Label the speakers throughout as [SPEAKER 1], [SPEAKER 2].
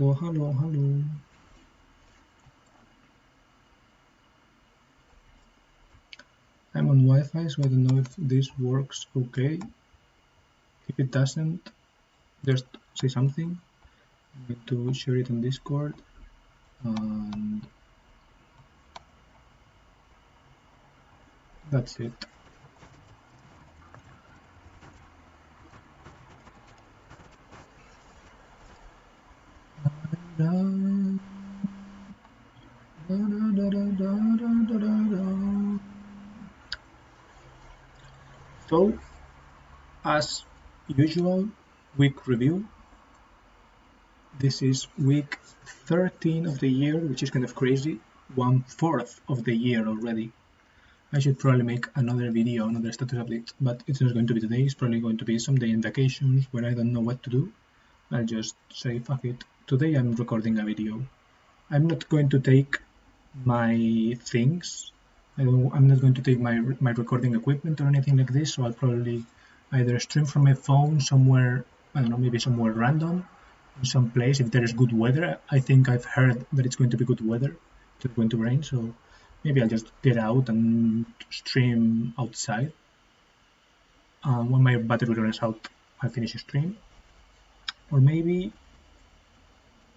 [SPEAKER 1] Perfecto, hello, hello. I'm on Wi-Fi, so I don't know if this works okay. If it doesn't, just say something. I'm going to share it on Discord. And that's it. So, as usual, week review. This is week 13 of the year, which is kind of crazy. 1/4 of the year already. I should probably make another video, another status update, but it's not going to be today. It's probably going to be someday in vacations when I don't know what to do. I'll just say, fuck it. Today I'm recording a video. I'm not going to take my things. I'm not going to take my recording equipment or anything like this, so I'll probably either stream from my phone somewhere, I don't know, maybe somewhere random, in some place if there is good weather. I think I've heard that it's going to be good weather. It's not going to rain, so maybe I'll just get out and stream outside. When my battery runs out, I'll finish the stream. Or maybe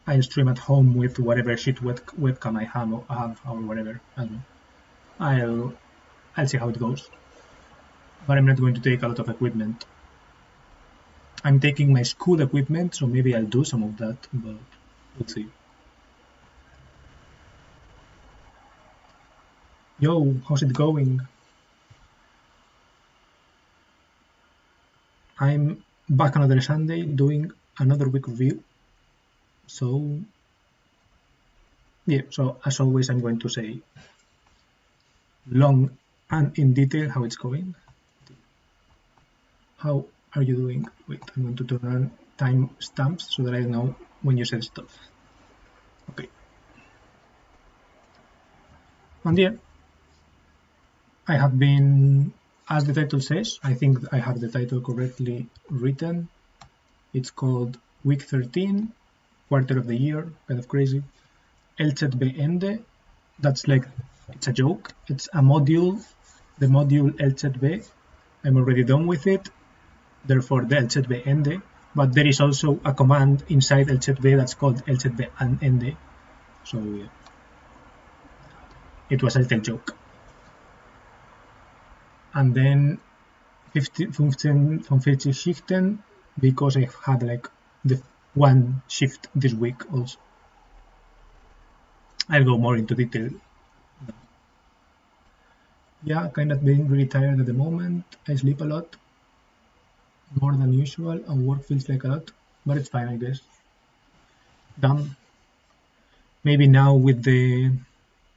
[SPEAKER 1] I'll stream at home with whatever shit webcam I have or whatever. I don't know. I'll see how it goes. But I'm not going to take a lot of equipment. I'm taking my school equipment, so maybe I'll do some of that, but we'll see. Yo, how's it going? I'm back another Sunday doing another week review. So, yeah, so as always, I'm going to say long and in detail how it's going. How are you doing? Wait, I'm going to turn on time stamps so that I know when you said stuff. Okay. And yeah, I have been, as the title says, I think I have the title correctly written. It's called Week 13, quarter of the year, kind of crazy. LZB Ende, that's like, it's a joke. It's a module, the module LZB. I'm already done with it, therefore the LZB Ende. But there is also a command inside LZB that's called LZB Ende. So yeah, it was a little joke. And then 15 from 50 Schichten, because I had like the one shift this week also. I'll go more into detail. Yeah, kind of being really tired at the moment. I sleep a lot, more than usual, and work feels like a lot, but it's fine, I guess. Done. Maybe now with the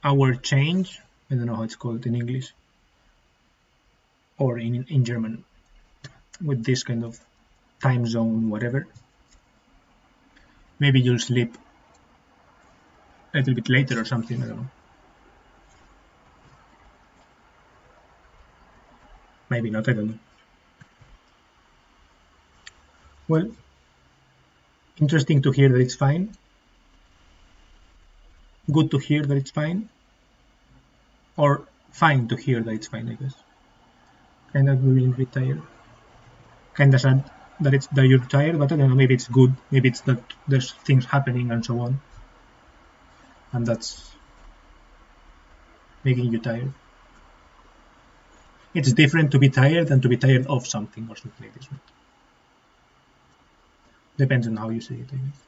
[SPEAKER 1] hour change, I don't know how it's called in English or in German, with this kind of time zone, whatever. Maybe you'll sleep a little bit later or something, I don't know. Maybe not, I don't know. Well, interesting to hear that it's fine. Good to hear that it's fine. Or fine to hear that it's fine, I guess. Kind of really tired. Kind of sad that you're tired, but I don't know, maybe it's good. Maybe it's that there's things happening and so on. And that's making you tired. It's different to be tired than to be tired of something or something like this. Right? Depends on how you say it, I guess.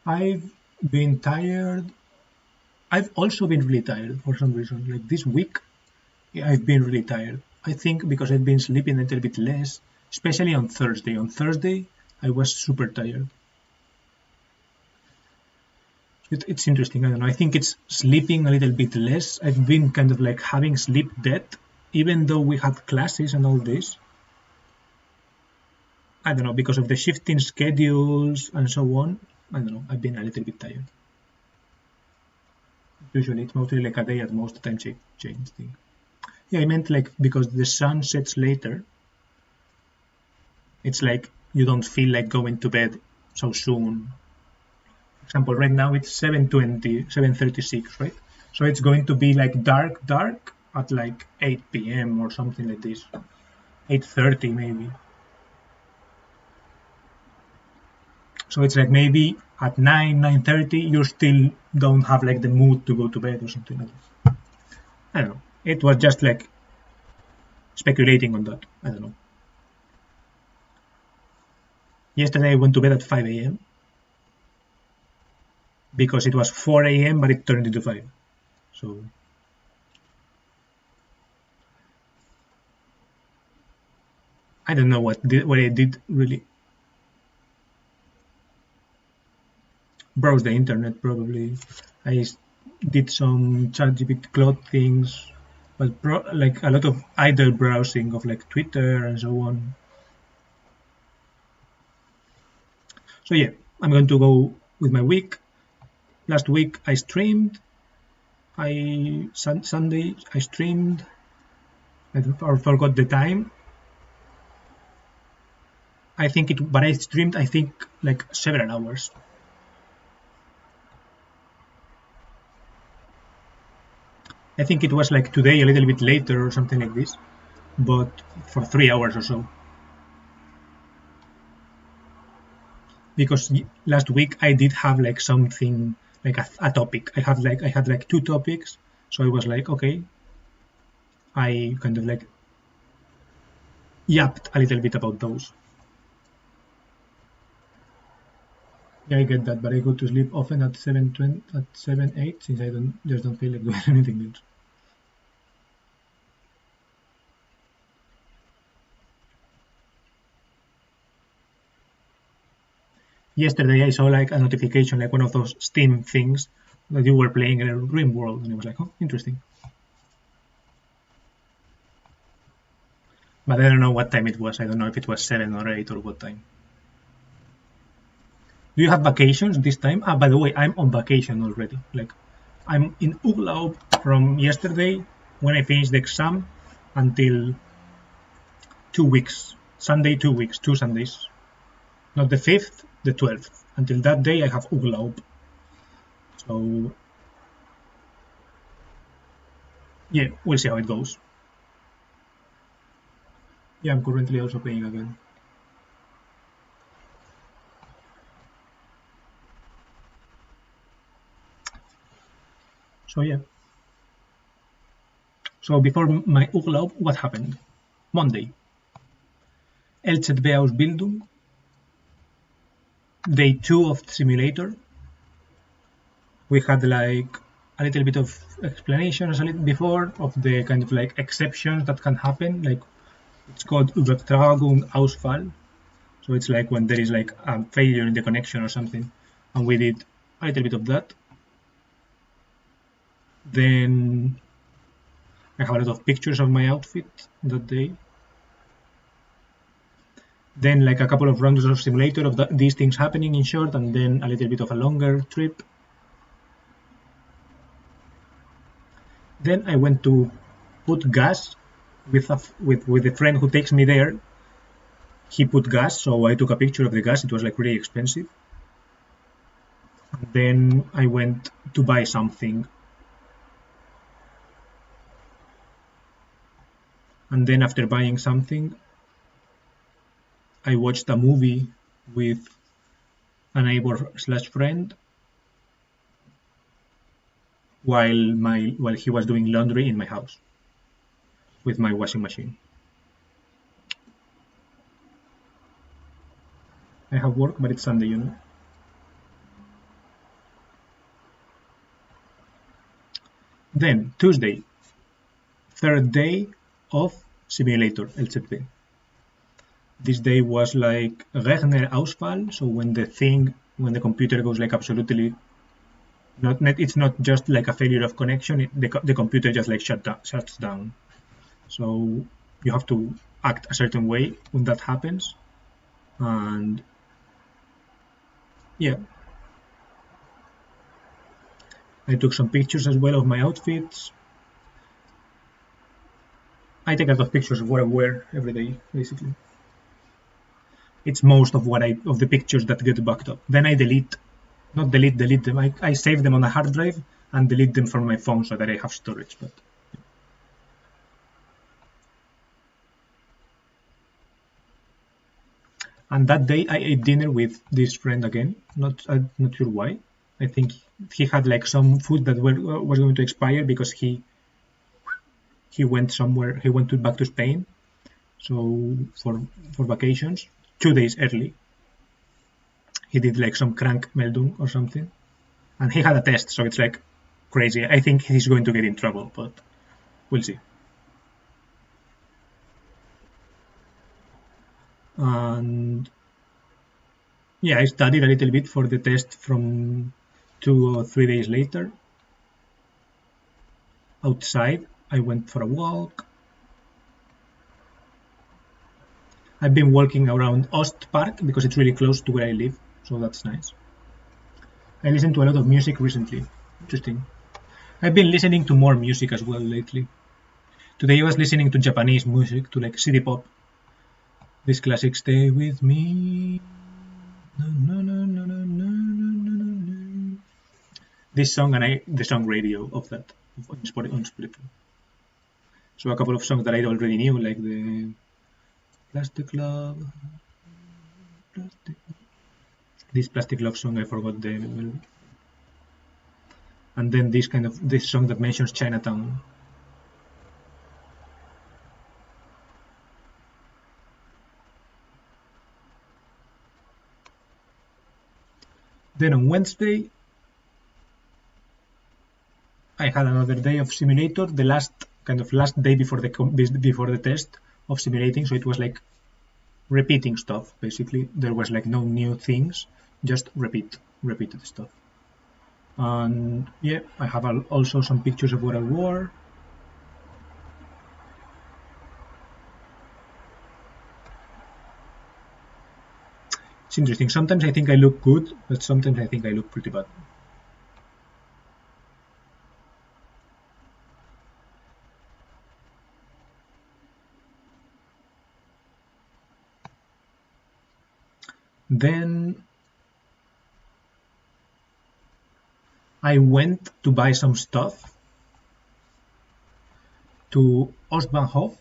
[SPEAKER 1] I've been tired. I've also been really tired for some reason. Like this week, I've been really tired. I think because I've been sleeping a little bit less, especially on Thursday. On Thursday, I was super tired. It's interesting. I don't know. I think it's sleeping a little bit less. I've been kind of like having sleep debt, even though we had classes and all this. I don't know, because of the shifting schedules and so on. I don't know. I've been a little bit tired. Usually, it's mostly like a day at most time change thing. Yeah, I meant like because the sun sets later. It's like you don't feel like going to bed so soon. For example, right now it's 7:20, 7:36, right? So it's going to be like dark at like 8 p.m. or something like this, 8:30 maybe. So it's like maybe at 9:30 you still don't have like the mood to go to bed or something like that. I don't know. It was just like speculating on that. I don't know. Yesterday I went to bed at 5 a.m. because it was 4 a.m. but it turned into 5. So I don't know what I did really. Browse the internet probably. I did some ChatGPT Cloud things, but like a lot of idle browsing of like Twitter and so on. So yeah, I'm going to go with my week. Last week I streamed. Sunday I streamed. I forgot the time. I think but I streamed I think like several hours. I think it was like today a little bit later or something like this, but for 3 hours or so. Because last week I did have like something like a topic. I had like 2 topics, so I was like, okay, I kind of like yapped a little bit about those. Yeah, I get that, but I go to sleep often at 7:20, at 7:08, since I just don't feel like doing anything else. Yesterday I saw like a notification, like one of those Steam things that you were playing in a Dream World, and I was like, oh, interesting. But I don't know what time it was. I don't know if it was 7 or 8 or what time. Do you have vacations this time? By the way, I'm on vacation already. Like, I'm in Urlaub from yesterday when I finished the exam until 2 weeks. Sunday, 2 weeks, 2 Sundays. Not the 5th, the 12th. Until that day, I have Urlaub. So, yeah, we'll see how it goes. Yeah, I'm currently also playing again. So, yeah. So, before my Urlaub, what happened? Monday. LZB Ausbildung. Day 2 of the simulator. We had like a little bit of explanations a little before of the kind of like exceptions that can happen. Like it's called Übertragung Ausfall. So it's like when there is like a failure in the connection or something. And we did a little bit of that. Then I have a lot of pictures of my outfit that day. Then like a couple of rounds of simulator of these things happening in short, and then a little bit of a longer trip. Then I went to put gas with a friend who takes me there. He put gas, so I took a picture of the gas. It was like really expensive. And then I went to buy something. And then after buying something, I watched a movie with a neighbor / friend while he was doing laundry in my house with my washing machine. I have work, but it's Sunday, you know. Then Tuesday, 3rd day of simulator LZB. This day was like Rechner-Ausfall, so when the computer goes like absolutely it's not just like a failure of connection, the computer just like shuts down. So you have to act a certain way when that happens. And yeah, I took some pictures as well of my outfits. I take a lot of pictures of what I wear every day, basically. it's most of of the pictures that get backed up. Then I not delete them. I save them on a hard drive and delete them from my phone so that I have storage. But and that day I ate dinner with this friend again. I'm not sure why. I think he had like some food that was going to expire because he went somewhere. He went back to Spain, so for vacations, 2 days early. He did like some crank melding or something, and he had a test, so it's like crazy. I think he's going to get in trouble, but we'll see. And yeah, I studied a little bit for the test from 2 or 3 days later. Outside, I went for a walk. I've been walking around Ost Park because it's really close to where I live, so that's nice. I listen to a lot of music recently. Interesting. I've been listening to more music as well lately. Today I was listening to Japanese music, to like city pop. This classic "Stay With Me." This song and the song Radio of that on Spotify. So a couple of songs that I already knew, like the Plastic Love. This Plastic Love song, I forgot the. And then this song that mentions Chinatown. Then on Wednesday, I had another day of simulator, the last day before the test of simulating. So it was like repeating stuff. Basically, there was like no new things, just repeated stuff. And yeah, I have also some pictures of what I wore. It's interesting. Sometimes I think I look good, but sometimes I think I look pretty bad. Then I went to buy some stuff to Ostbahnhof.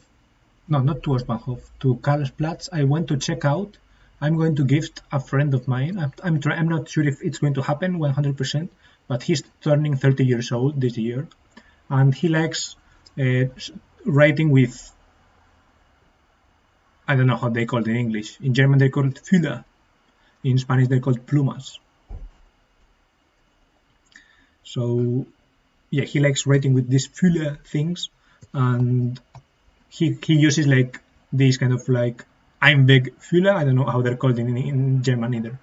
[SPEAKER 1] No, not to Ostbahnhof, to Karlsplatz. I went to check out. I'm going to gift a friend of mine. I'm not sure if it's going to happen 100%, but he's turning 30 years old this year, and he likes writing with, I don't know how they call it in English. In German they call it Füller. In Spanish they're called plumas. So yeah, he likes writing with these Füller things, and he uses like these kind of like Einwegfüller. I don't know how they're called in German either.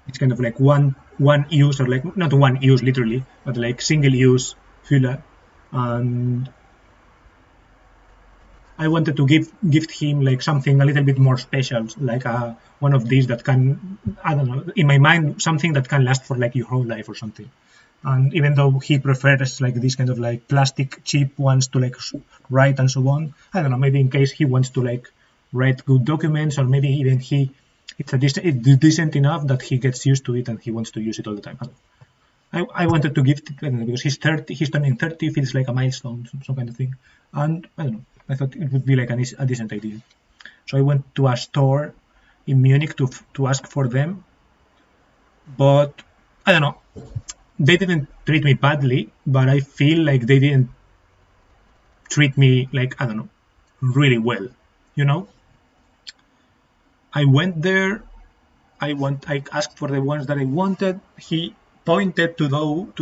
[SPEAKER 1] It's kind of like one use, or like not one use literally, but like single use Füller. And I wanted to gift him like something a little bit more special, like one of these that can, I don't know, in my mind, something that can last for like your whole life or something. And even though he prefers like these kind of like plastic cheap ones to like write and so on, I don't know, maybe in case he wants to like write good documents, or maybe even it's decent enough that he gets used to it and he wants to use it all the time. I wanted to gift it, I don't know, because he's turning 30, feels like a milestone, some kind of thing. And I don't know, I thought it would be like a decent idea. So I went to a store in Munich to ask for them, but I don't know. They didn't treat me badly, but I feel like they didn't treat me like, I don't know, really well, you know? I went there, I asked for the ones that I wanted. He pointed to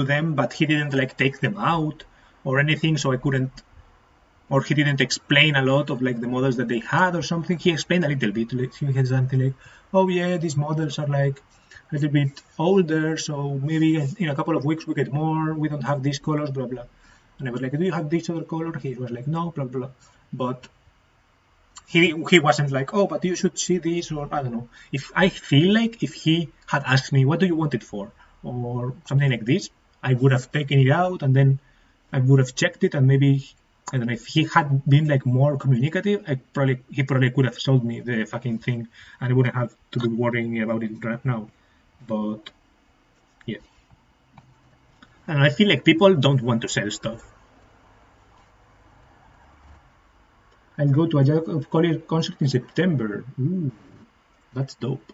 [SPEAKER 1] them, but he didn't like take them out or anything, so I couldn't, or he didn't explain a lot of like the models that they had or something. He explained a little bit. Like, he had something like, oh yeah, these models are like a little bit older, so maybe in a couple of weeks we get more. We don't have these colors, blah blah. And I was like, do you have this other color? He was like, no, blah blah. But he wasn't like, oh, but you should see this, or I don't know. If I feel like if he had asked me, what do you want it for, or something like this, I would have taken it out and then I would have checked it, and maybe I don't know, if he had been like more communicative, he probably could have sold me the fucking thing, and I wouldn't have to be worrying about it right now. But yeah, and I feel like people don't want to sell stuff. I'll go to a Jacob Collier concert in September. Ooh, that's dope.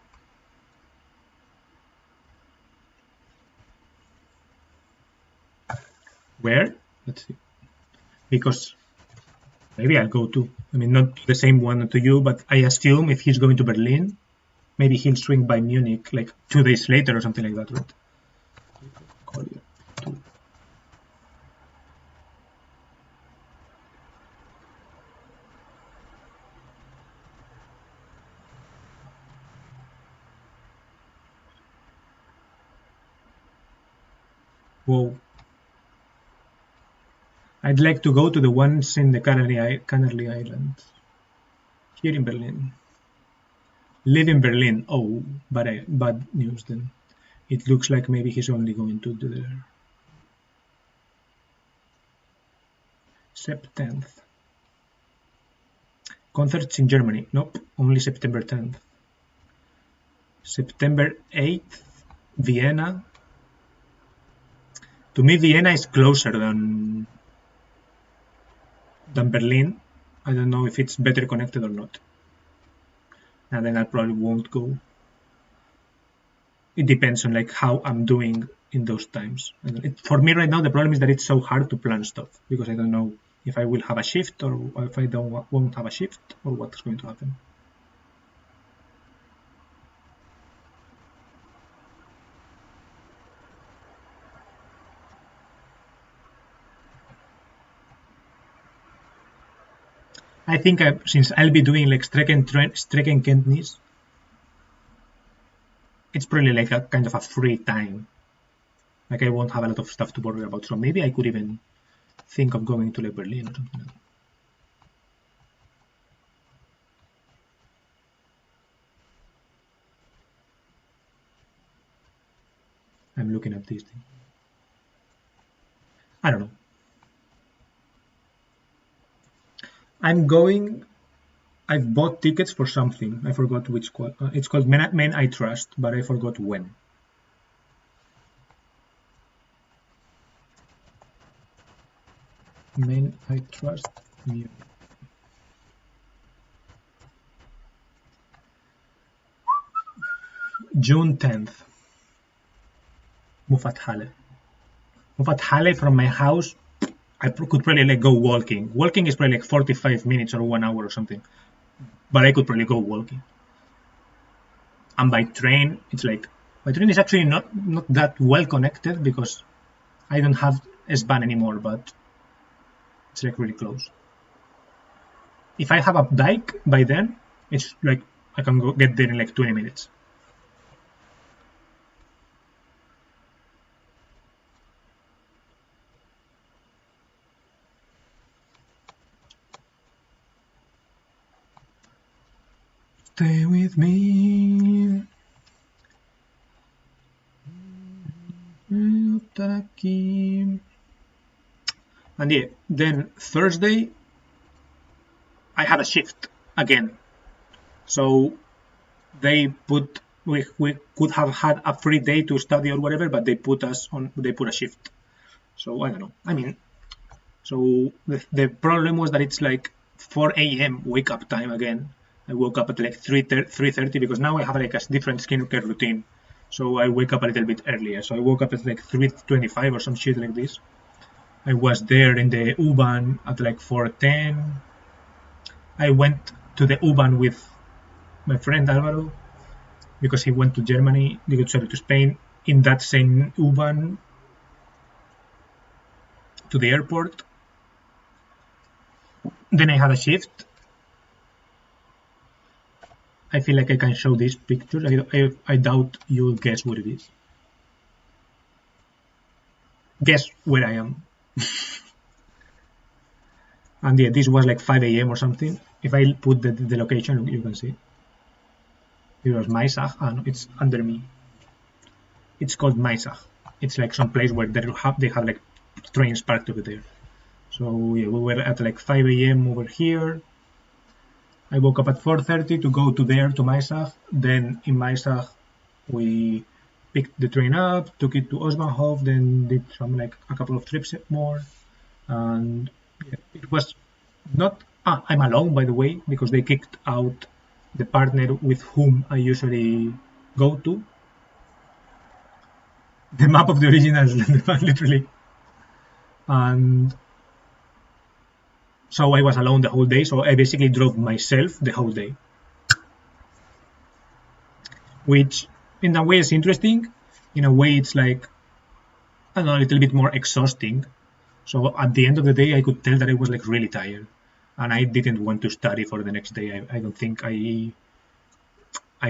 [SPEAKER 1] Where? Let's see. Because maybe I'll go to. I mean, not the same one to you, but I assume if he's going to Berlin, maybe he'll swing by Munich like 2 days later or something like that, right? Collier 2. Whoa. I'd like to go to the ones in the Canary Islands. Here in Berlin. Live in Berlin. Oh, bad news then. It looks like maybe he's only going to do there. Sept 10th. Concerts in Germany. Nope, only September 10th. September 8th, Vienna. To me, Vienna is closer than Berlin. I don't know if it's better connected or not. And then I probably won't go. It depends on like how I'm doing in those times. For me right now, the problem is that it's so hard to plan stuff because I don't know if I will have a shift or if I won't have a shift or what's going to happen. I think since I'll be doing like Strecken Kenntnis, it's probably like a kind of a free time. Like I won't have a lot of stuff to worry about. So maybe I could even think of going to like Berlin or something like that. I'm looking at this thing. I don't know. I've bought tickets for something. I forgot which call. It's called Men I Trust, but I forgot when. Men I Trust Munich. June 10th. Mufat Halle from my house. I could probably like go walking. Walking is probably like 45 minutes or 1 hour or something. But I could probably go walking. And by train, it's like my train is actually not that well connected because I don't have S-Bahn anymore, but it's like really close. If I have a bike by then, it's like I can go get there in like 20 minutes. Stay with me. And yeah, then Thursday, I had a shift again. So we could have had a free day to study or whatever, but they put a shift. So I don't know. I mean, so the problem was that it's like 4 a.m. wake up time again. I woke up at like 3:30 because now I have like a different skincare routine. So I wake up a little bit earlier. So I woke up at like 3:25 or some shit like this. I was there in the U-Bahn at like 4:10. I went to the U-Bahn with my friend Alvaro because he went to Germany, to Spain in that same U-Bahn to the airport. Then I had a shift. I feel like I can show these pictures. I doubt you'll guess what it is. Guess where I am. And yeah, this was like 5 a.m. or something. If I put the location, you can see. It was Maisach. No, it's under me. It's called Maisach. It's like some place where they have like trains parked over there. So yeah, we were at like 5 a.m. over here. I woke up at 4:30 to go to there to Maisach. Then in Maisach we picked the train up, took it to Osmanhof, then did some like a couple of trips more, and yeah, it was not. I'm alone, by the way, because they kicked out the partner with whom I usually go to. The map of the original literally, and so I was alone the whole day. So I basically drove myself the whole day, which in a way is interesting. In a way, it's like I don't know, a little bit more exhausting. So at the end of the day, I could tell that I was like really tired, and I didn't want to study for the next day. I don't think I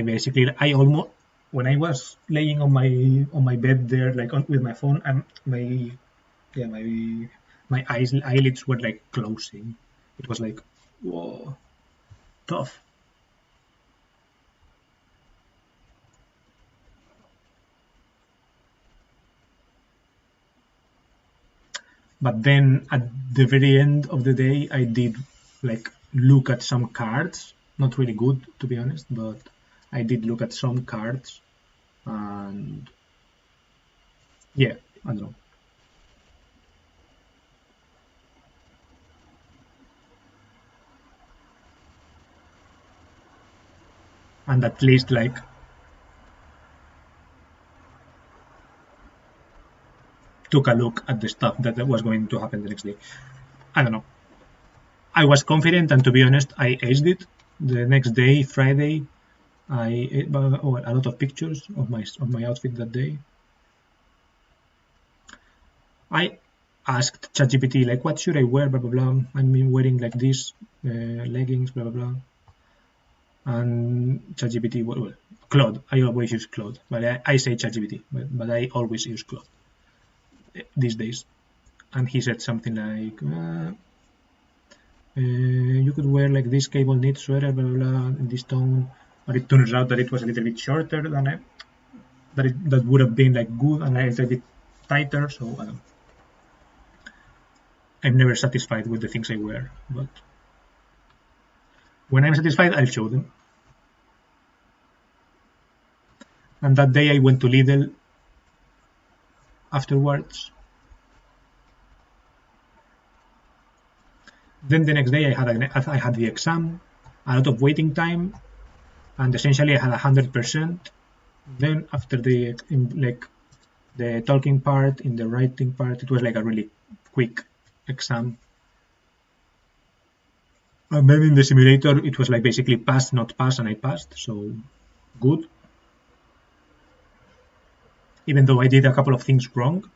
[SPEAKER 1] basically I almost when I was laying on my bed there like with my phone and my yeah my eyelids were like closing. It was like whoa, tough. But then at the very end of the day, I did like look at some cards. Not really good, to be honest, but I did look at some cards, and yeah, I don't know. And at least like took a look at the stuff that was going to happen the next day. I don't know. I was confident, and to be honest, I aced it. The next day, Friday, I a lot of pictures of my outfit that day. I asked ChatGPT like, what should I wear? Blah blah blah. I'm wearing like this leggings, blah blah blah. And ChatGPT, well, Claude. I always use Claude, but I say ChatGPT, but I always use Claude these days. And he said something like, you could wear like this cable knit sweater, blah blah blah, in this tone. But it turns out that it was a little bit shorter than that would have been like good, and a little bit tighter. So I don't. I'm never satisfied with the things I wear, but when I'm satisfied, I'll show them. And that day I went to Lidl afterwards. Then the next day I had the exam, a lot of waiting time, and essentially I had 100%. Then after the talking part, in the writing part, it was like a really quick exam. And then in the simulator, it was like basically pass, not pass, and I passed, so good. Even though I did a couple of things wrong,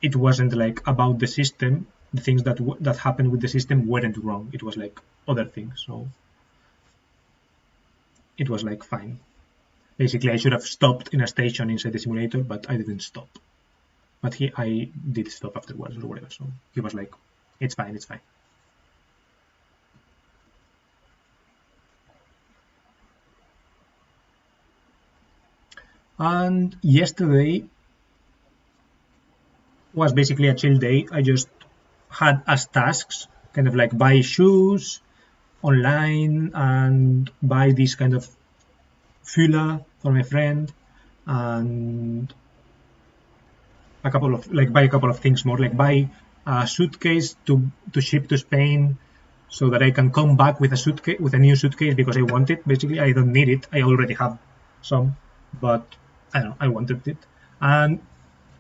[SPEAKER 1] it wasn't like about the system. The things that happened with the system weren't wrong. It was like other things, so it was like fine. Basically, I should have stopped in a station inside the simulator, but I didn't stop. But I did stop afterwards or whatever. So he was like, "It's fine, it's fine." And yesterday was basically a chill day. I just had as tasks kind of like buy shoes online and buy this kind of fula for my friend and buy a couple of things more, like buy a suitcase to ship to Spain so that I can come back with a new suitcase because I want it. Basically, I don't need it. I already have some, but I don't know, I wanted it. And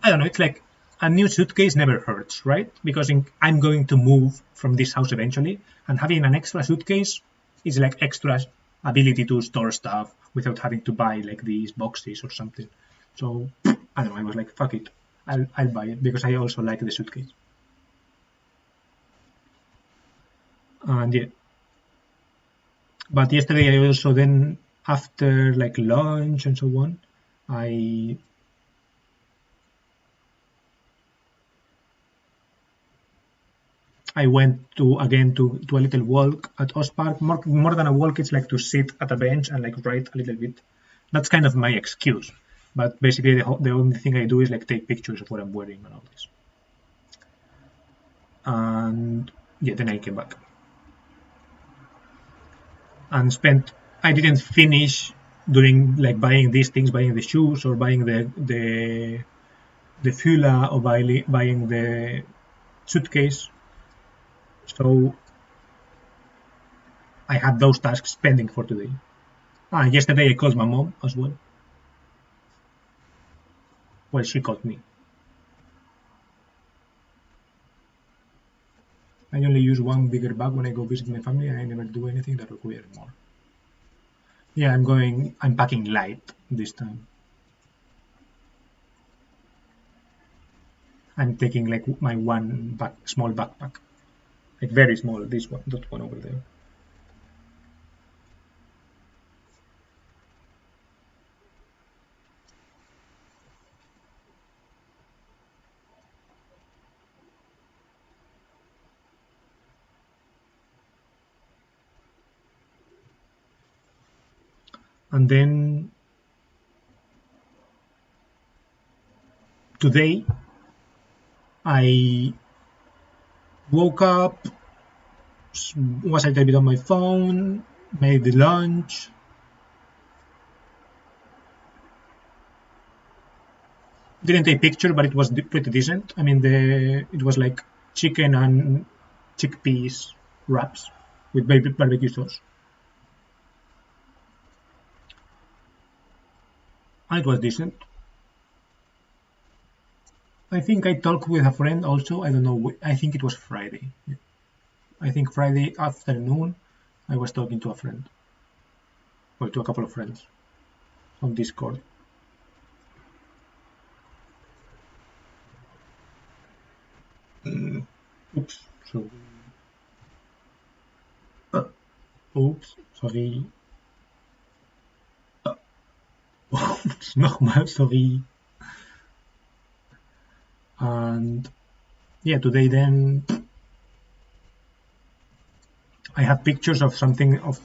[SPEAKER 1] I don't know, it's like a new suitcase never hurts, right? Because I'm going to move from this house eventually, and having an extra suitcase is like extra ability to store stuff without having to buy like these boxes or something. So I don't know, I was like, fuck it, I'll buy it because I also like the suitcase. And yeah, but yesterday I also then after like lunch and so on, I went to a little walk at Ospark. More than a walk, it's like to sit at a bench and like write a little bit. That's kind of my excuse. But basically, the only thing I do is like take pictures of what I'm wearing and all this. and yeah, then I came back and spent. I didn't finish doing like buying these things, buying the shoes or buying the fula or buying the suitcase. So I had those tasks pending for today. Yesterday I called my mom as well. Well, she called me. I only use one bigger bag when I go visit my family, and I never do anything that requires more. Yeah, I'm packing light this time. I'm taking like my one small backpack, like very small, this one, that one over there. And then today I woke up, was a little bit on my phone, made the lunch. Didn't take picture, but it was pretty decent. I mean, it was like chicken and chickpeas wraps with barbecue sauce. And it was decent. I think I talked with a friend also. I don't know. I think it was Friday. I think Friday afternoon I was talking to a friend. Well, to a couple of friends on Discord. Oops. So. Oops. Sorry. Nochmal, sorry. And yeah, today then I have pictures of something of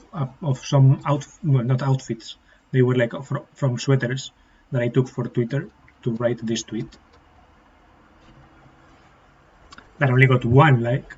[SPEAKER 1] some well, not outfits. They were like from sweaters that I took for Twitter to write this tweet. That only got one like.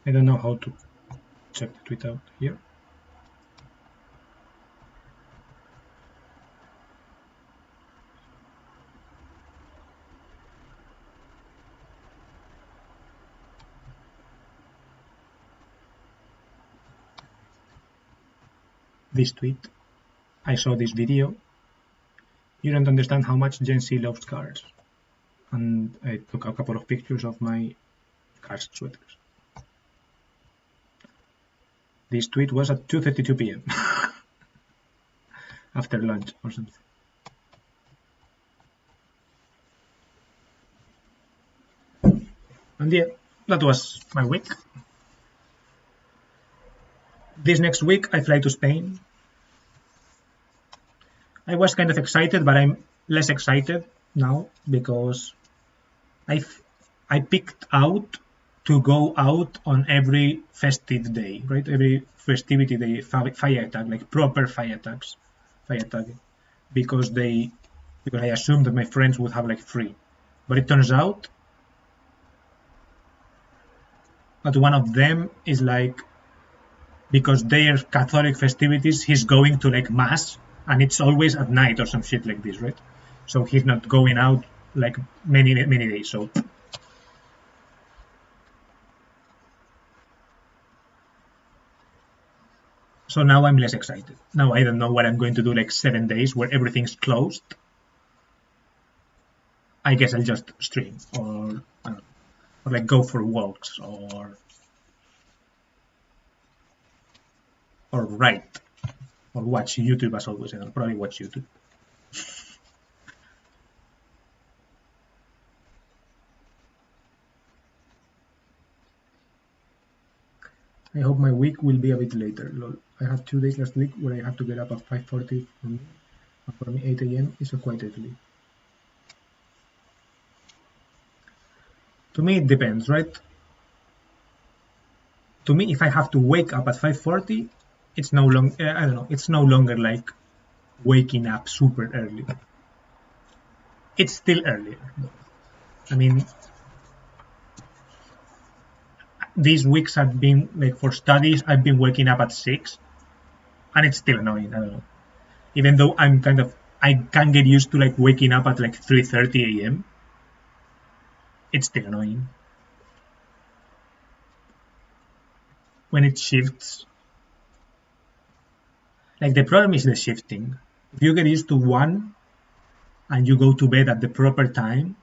[SPEAKER 1] I don't know how to check the tweet out here. This tweet. I saw this video. You don't understand how much Gen Z loves cars. And I took a couple of pictures of my cars sweaters. This tweet was at 2:32 p.m. after lunch or something. And yeah, that was my week. This next week I fly to Spain. I was kind of excited, but I'm less excited now because I picked out to go out on every festive day, right? Every festivity day, fire attack, like proper fire tagging, because I assumed that my friends would have like free, but it turns out that one of them is like, because their Catholic festivities, he's going to like mass, and it's always at night or some shit like this, right? So he's not going out like many days. So So now I'm less excited. Now I don't know what I'm going to do like 7 days where everything's closed. I guess I'll just stream or I don't know, or like go for walks or write or watch YouTube as always. I'll probably watch YouTube. I hope my week will be a bit later. Lol. I had 2 days last week where I have to get up at 5:40 for me. And for me, 8 a.m. is quite early. To me, it depends, right? To me, if I have to wake up at 5:40, it's no longer. I don't know. It's no longer like waking up super early. It's still earlier. I mean, these weeks have been like for studies. I've been waking up at 6, and it's still annoying. I don't know. Even though I can get used to like waking up at like 3:30 a.m. It's still annoying. When it shifts, like the problem is the shifting. If you get used to one and you go to bed at the proper time,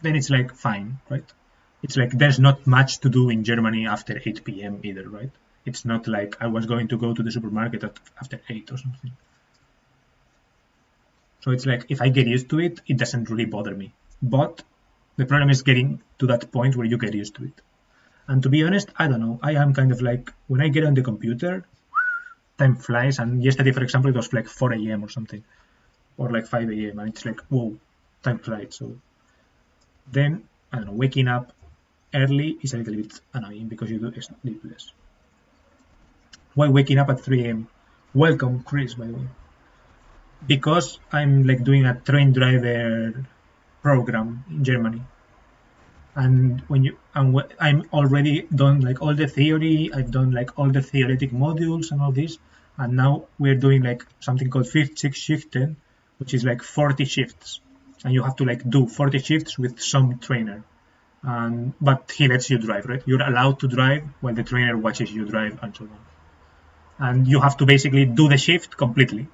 [SPEAKER 1] then it's like fine, right? It's like there's not much to do in Germany after 8 p.m. either, right? It's not like I was going to go to the supermarket after 8 or something. So it's like if I get used to it, it doesn't really bother me. But the problem is getting to that point where you get used to it. And to be honest, I don't know. I am kind of like, when I get on the computer, time flies. And yesterday, for example, it was like 4 a.m. or something, or like 5 a.m. And it's like, whoa, time flies. So then, I don't know, waking up early is a little bit annoying because you do sleep less. Why waking up at 3 a.m.? Welcome, Chris, by the way. Because I'm like doing a train driver program in Germany. And I'm already done like all the theory, I've done like all the theoretic modules and all this, and now we're doing like something called 56 Schichten, which is like 40 shifts, and you have to like do 40 shifts with some trainer, but he lets you drive, right? You're allowed to drive while the trainer watches you drive and so on, and you have to basically do the shift completely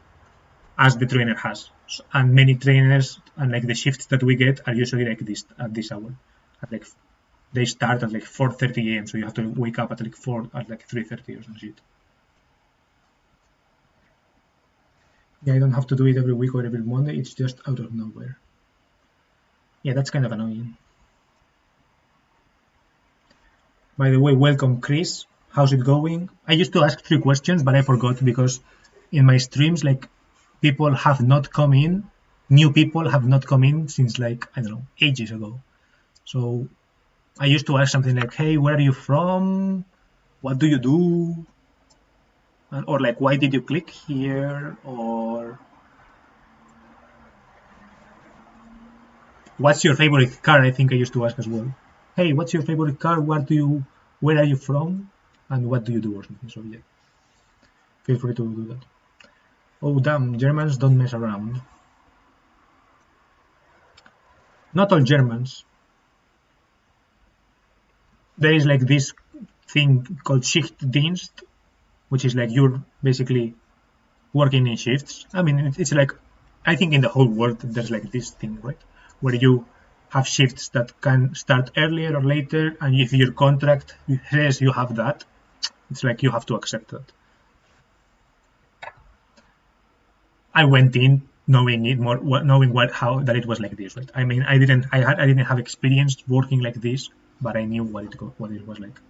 [SPEAKER 1] as the trainer has. And many trainers and like the shifts that we get are usually like this at this hour. Like they start at like 4:30 a.m. so you have to wake up at like 3:30 or some shit. Yeah, I don't have to do it every week or every Monday. It's just out of nowhere. Yeah, that's kind of annoying. By the way, welcome, Chris. How's it going? I used to ask 3 questions, but I forgot because in my streams, like people have not come in. New people have not come in since like, I don't know, ages ago. So I used to ask something like, hey, where are you from? What do you do? Or like, why did you click here? Or what's your favorite car? I think I used to ask as well. Hey, what's your favorite car? Where are you from? And what do you do or something? So yeah, feel free to do that. Oh, damn, Germans don't mess around. Not all Germans. There is like this thing called Schichtdienst, which is like you're basically working in shifts. I mean, it's like, I think in the whole world there's like this thing, right? Where you have shifts that can start earlier or later, and if your contract says you have that, it's like you have to accept that. I went in knowing it more, knowing how that it was like this, right? I mean, I didn't have experience working like this, but I knew what it was like.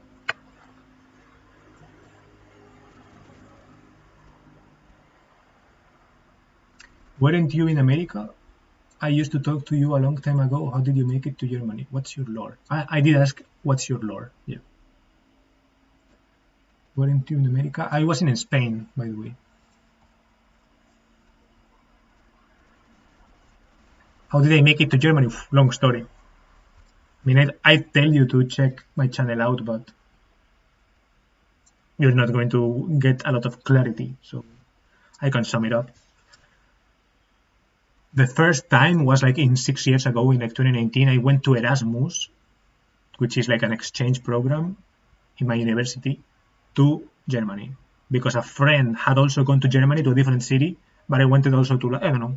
[SPEAKER 1] Weren't you in America? I used to talk to you a long time ago. How did you make it to Germany? What's your lore? I did ask, what's your lore? Yeah. Weren't you in America? I wasn't in Spain, by the way. How did I make it to Germany? Long story. I mean, I tell you to check my channel out, but you're not going to get a lot of clarity. So I can sum it up. The first time was like in 6 years ago, in like 2019. I went to Erasmus, which is like an exchange program in my university, to Germany. because a friend had also gone to Germany, to a different city, but I wanted also to, I don't know,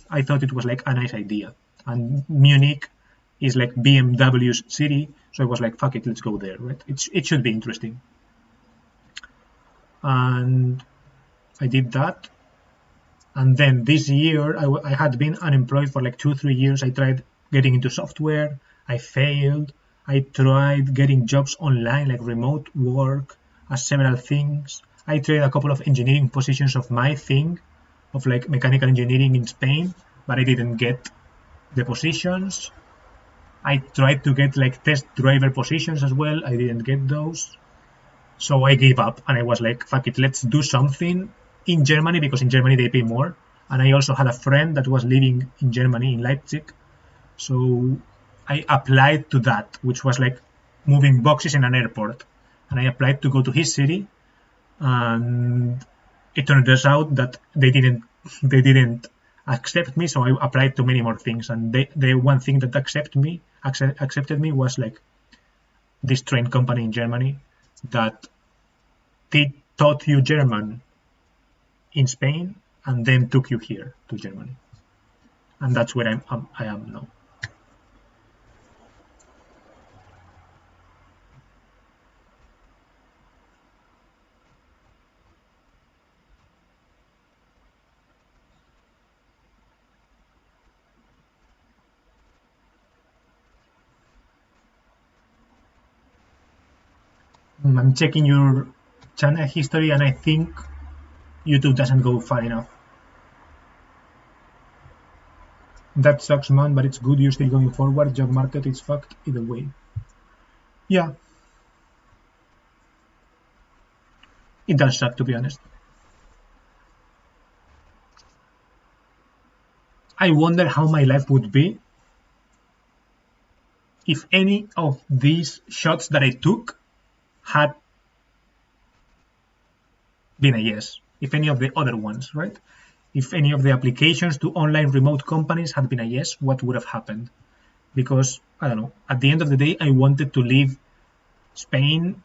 [SPEAKER 1] I thought it was like a nice idea. And Munich is like BMW's city, so I was like, fuck it, let's go there, right? It should be interesting. And I did that. And then this year, I had been unemployed for like 2-3 years. I tried getting into software. I failed. I tried getting jobs online, like remote work, several things. I tried a couple of engineering positions of my thing, of like mechanical engineering in Spain, but I didn't get the positions. I tried to get like test driver positions as well. I didn't get those. So I gave up and I was like, fuck it, let's do something in Germany, because in Germany they pay more. And I also had a friend that was living in Germany, in Leipzig. So I applied to that, which was like moving boxes in an airport. And I applied to go to his city. And it turned out that they didn't accept me. So I applied to many more things. And the one thing that accepted me was like this train company in Germany that they taught you German in Spain and then took you here to Germany. And that's where I am now. I'm checking your channel history and I think YouTube doesn't go far enough. That sucks, man, but it's good you're still going forward. Job market is fucked either way. Yeah. It does suck, to be honest. I wonder how my life would be if any of these shots that I took had been a yes. If any of the other ones, right? If any of the applications to online remote companies had been a yes, what would have happened? Because, I don't know, at the end of the day, I wanted to leave Spain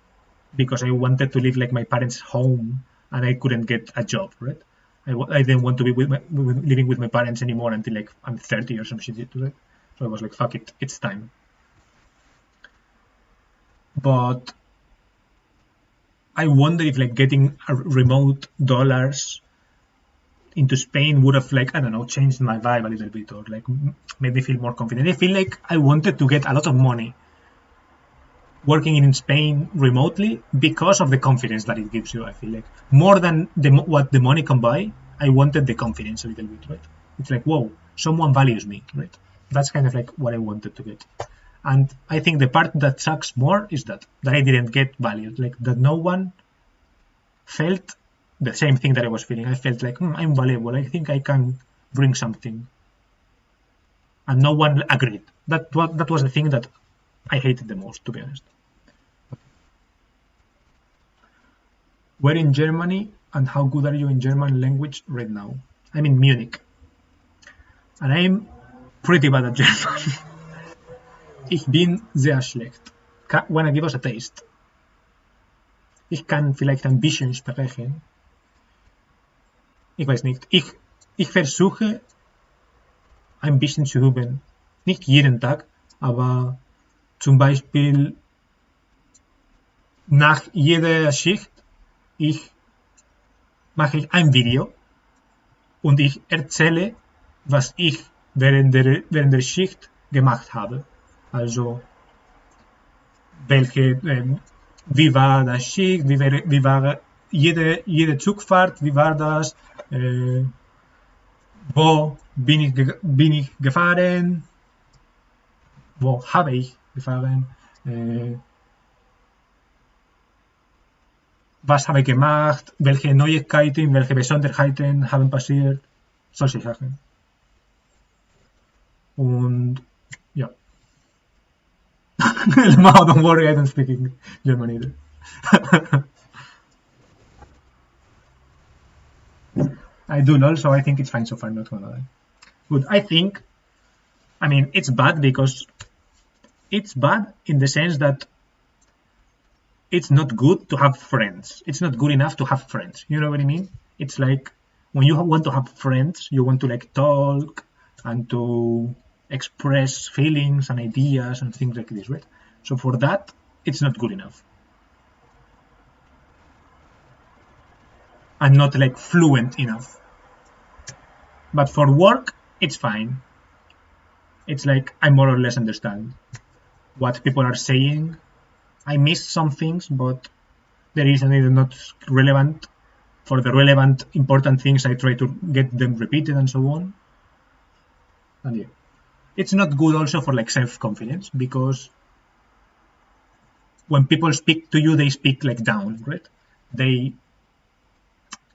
[SPEAKER 1] because I wanted to live like my parents' home and I couldn't get a job, right? I didn't want to be living with my parents anymore until like I'm 30 or some shit, right? So I was like, fuck it, it's time. But I wonder if like getting a remote dollars into Spain would have like, I don't know, changed my vibe a little bit or like made me feel more confident. I feel like I wanted to get a lot of money working in Spain remotely because of the confidence that it gives you. I feel like more than what the money can buy, I wanted the confidence a little bit, right? It's like, whoa, someone values me, right? That's kind of like what I wanted to get. And I think the part that sucks more is that I didn't get valued, like that no one felt the same thing that I was feeling. I felt like, I'm valuable. I think I can bring something. And no one agreed. That was the thing that I hated the most, to be honest. Where in Germany and how good are you in German language right now? I'm in Munich. And I'm pretty bad at German. Ich bin sehr schlecht. Wanna give us a taste? Ich kann vielleicht ein bisschen sprechen. Ich weiß nicht. Ich versuche ein bisschen zu üben. Nicht jeden Tag, aber zum Beispiel nach jeder Schicht mache ich ein Video und ich erzähle, was ich während der Schicht gemacht habe. Also wie war das Schicht, wie war jede Zugfahrt, wie war das, wo bin ich gefahren, wo habe ich gefahren, was habe ich gemacht, welche Neuigkeiten, welche Besonderheiten haben passiert, solche Sachen. Und ja. Mao, don't worry, I don't speak German either. I do LOL, so I think it's fine so far, not gonna lie. Good. I mean, it's bad because it's bad in the sense that it's not good to have friends. It's not good enough to have friends. You know what I mean? It's like when you want to have friends, you want to like talk and to express feelings and ideas and things like this, right? So for that, it's not good enough. And not like fluent enough. But for work, it's fine. It's like I more or less understand what people are saying. I miss some things, but the reason is not relevant. For the relevant, important things, I try to get them repeated and so on. And yeah, it's not good also for like self-confidence, because when people speak to you, they speak like down, right? They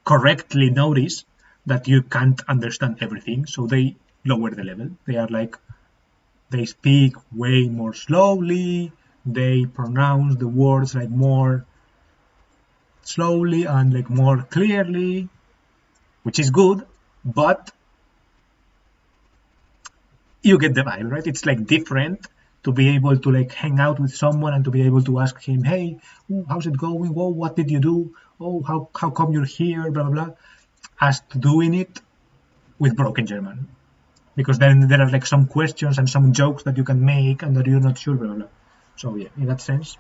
[SPEAKER 1] correctly notice that you can't understand everything, so they lower the level. They are like, they speak way more slowly, they pronounce the words like more slowly and like more clearly, which is good, but you get the vibe, right? It's like different to be able to like hang out with someone and to be able to ask him, hey, how's it going? Whoa, what did you do? Oh, how come you're here? Blah, blah, blah. As to doing it with broken German. Because then there are like some questions and some jokes that you can make and that you're not sure, blah, blah, blah. So yeah, in that sense,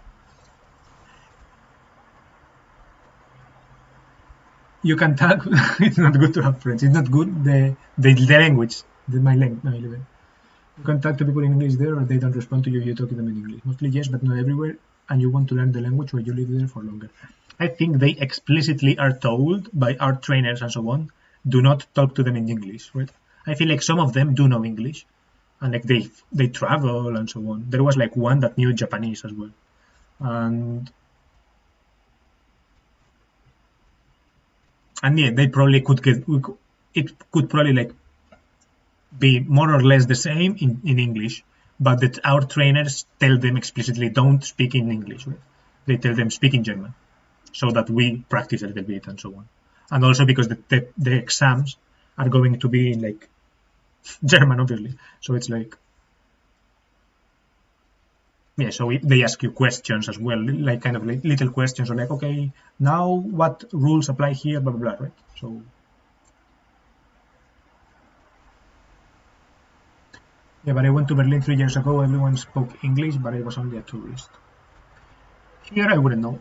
[SPEAKER 1] you can talk. It's not good to have friends. It's not good the language, my level. You can talk to people in English there, or they don't respond to you. You talk to them in English. Mostly yes, but not everywhere. And you want to learn the language where you live there for longer. I think they explicitly are told by art trainers and so on, do not talk to them in English, right? I feel like some of them do know English, and like they travel and so on. There was like one that knew Japanese as well, and yeah, they probably could get it could probably like be more or less the same in English, but that our trainers tell them explicitly don't speak in English, right? They tell them speak in German, so that we practice a little bit and so on. And also because the exams are going to be in like German, obviously. So it's like, yeah, so they ask you questions as well, like kind of like little questions, or like, okay, now what rules apply here, blah, blah, blah, right? So, yeah, but I went to Berlin 3 years ago. Everyone spoke English, but I was only a tourist. Here, I wouldn't know.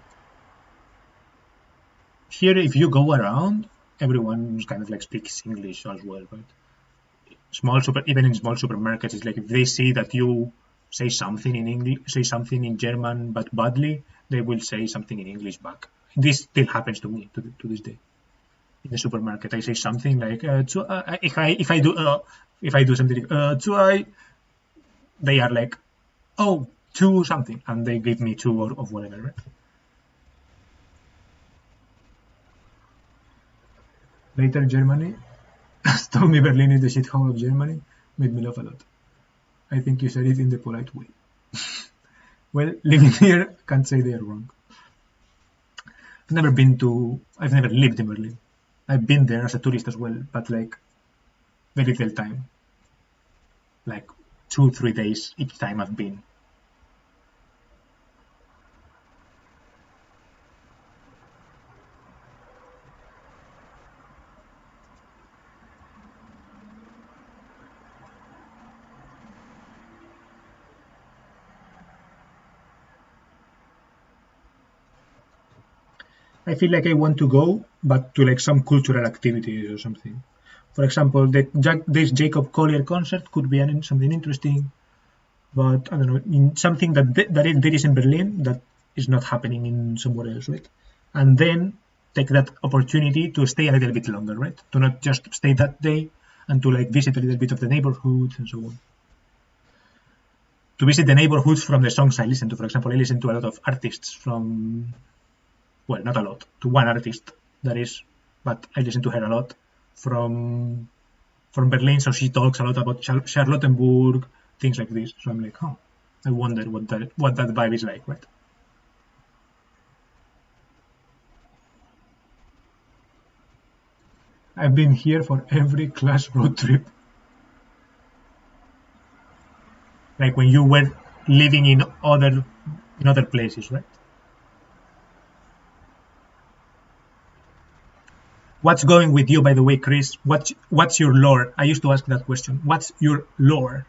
[SPEAKER 1] Here, if you go around, everyone kind of like speaks English as well, right? Even in small supermarkets, it's like if they see that you say something in English, say something in German, but badly, they will say something in English back. This still happens to me to this day. In the supermarket, I say something like, if I do something like, they are like, oh, two something, and they give me two of whatever, right? Later, Germany told me Berlin is the shithole of Germany, made me laugh a lot. I think you said it in the polite way. Well, living here, can't say they are wrong. I've never lived in Berlin. I've been there as a tourist as well, but like very little time. Like 2-3 days each time I've been. I feel like I want to go, but to like some cultural activities or something. For example, this Jacob Collier concert could be something interesting, but I don't know, in something that is in Berlin that is not happening in somewhere else, right? And then take that opportunity to stay a little bit longer, right? To not just stay that day and to like visit a little bit of the neighborhoods and so on. To visit the neighborhoods from the songs I listen to. For example, I listen to a lot of artists from, well, not a lot, to one artist that is, but I listen to her a lot from Berlin. So she talks a lot about Charlottenburg, things like this. So I'm like, oh, I wonder what that vibe is like, right? I've been here for every class road trip. Like when you were living in other places, right? What's going with you, by the way, Chris? What's your lore? I used to ask that question. What's your lore?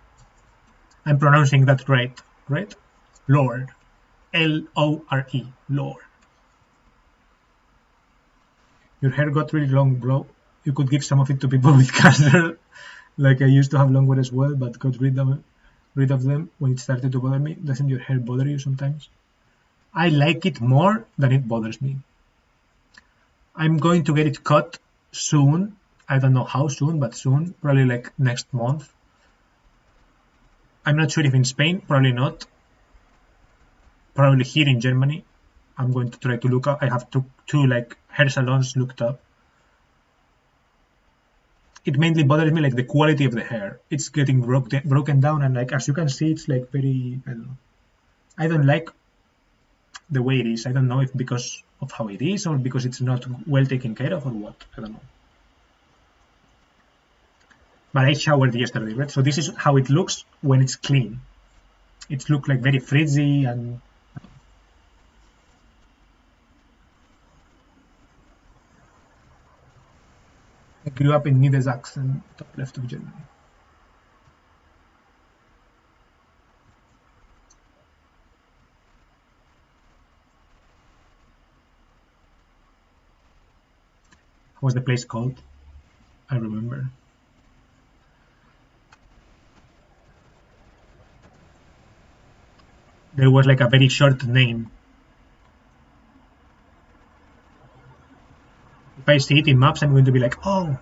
[SPEAKER 1] I'm pronouncing that right, right? Lore. Lore. Lore. Your hair got really long, bro. You could give some of it to people with cancer. Like I used to have long hair as well, but got rid of them when it started to bother me. Doesn't your hair bother you sometimes? I like it more than it bothers me. I'm going to get it cut soon. I don't know how soon, but soon. Probably like next month. I'm not sure if in Spain. Probably not. Probably here in Germany. I'm going to try to look up. I have two like hair salons looked up. It mainly bothers me like the quality of the hair. It's getting broken down, and like as you can see, it's like very. I don't know. I don't like the way it is. I don't know if because of how it is or because it's not well taken care of or what. I don't know. But I showered yesterday, right? So this is how it looks when it's clean. It looks like very frizzy and. I grew up in Niedersachsen, top left of Germany. What was the place called? I remember. There was like a very short name. If I see it in maps, I'm going to be like, oh.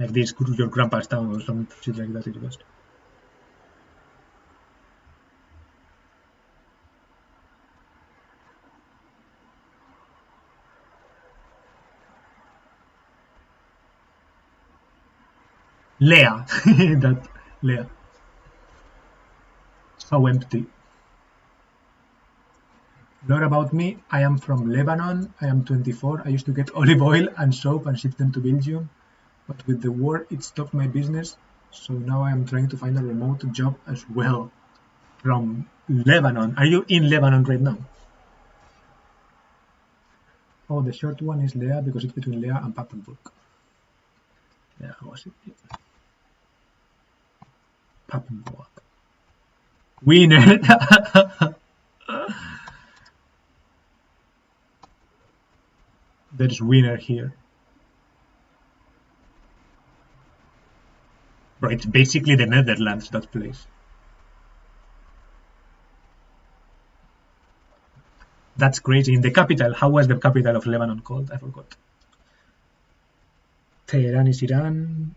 [SPEAKER 1] Like this, your grandpa's town or some shit like that it was. Leah. That Leah. So empty. Lore about me, I am from Lebanon, I am 24, I used to get olive oil and soap and ship them to Belgium, but with the war it stopped my business, so now I am trying to find a remote job as well. From Lebanon. Are you in Lebanon right now? Oh, the short one is Leah because it's between Leah and Papenburg. Yeah, how was it? Papenburg. Winner! There's winner here. Bro, it's basically the Netherlands, that place. That's crazy. In the capital, how was the capital of Lebanon called? I forgot. Tehran is Iran.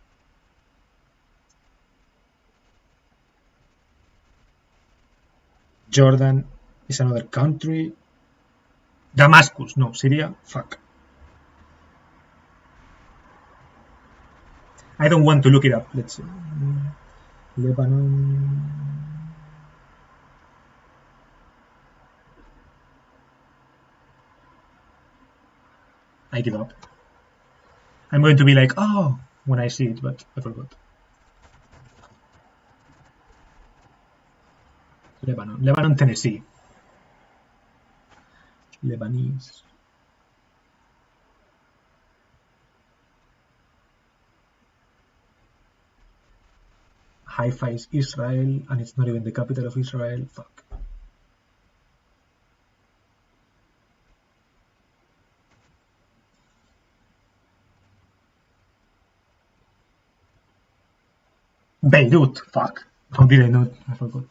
[SPEAKER 1] Jordan is another country. Damascus, no, Syria. Fuck. I don't want to look it up. Let's see. Lebanon. I give up. I'm going to be like, oh, when I see it, but I forgot. Lebanon. Lebanon, Tennessee. Lebanese. Haifa is Israel, and it's not even the capital of Israel. Fuck. Beirut. Fuck. How did I know? I forgot.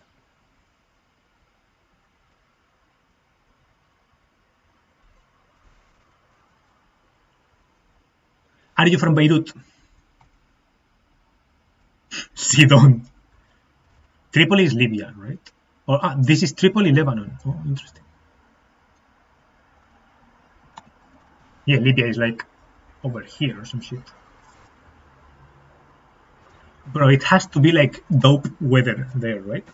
[SPEAKER 1] Are you from Beirut? Sidon. Tripoli is Libya, right? Or this is Tripoli, Lebanon. Oh, interesting. Yeah, Libya is like over here or some shit. Bro, it has to be like dope weather there, right?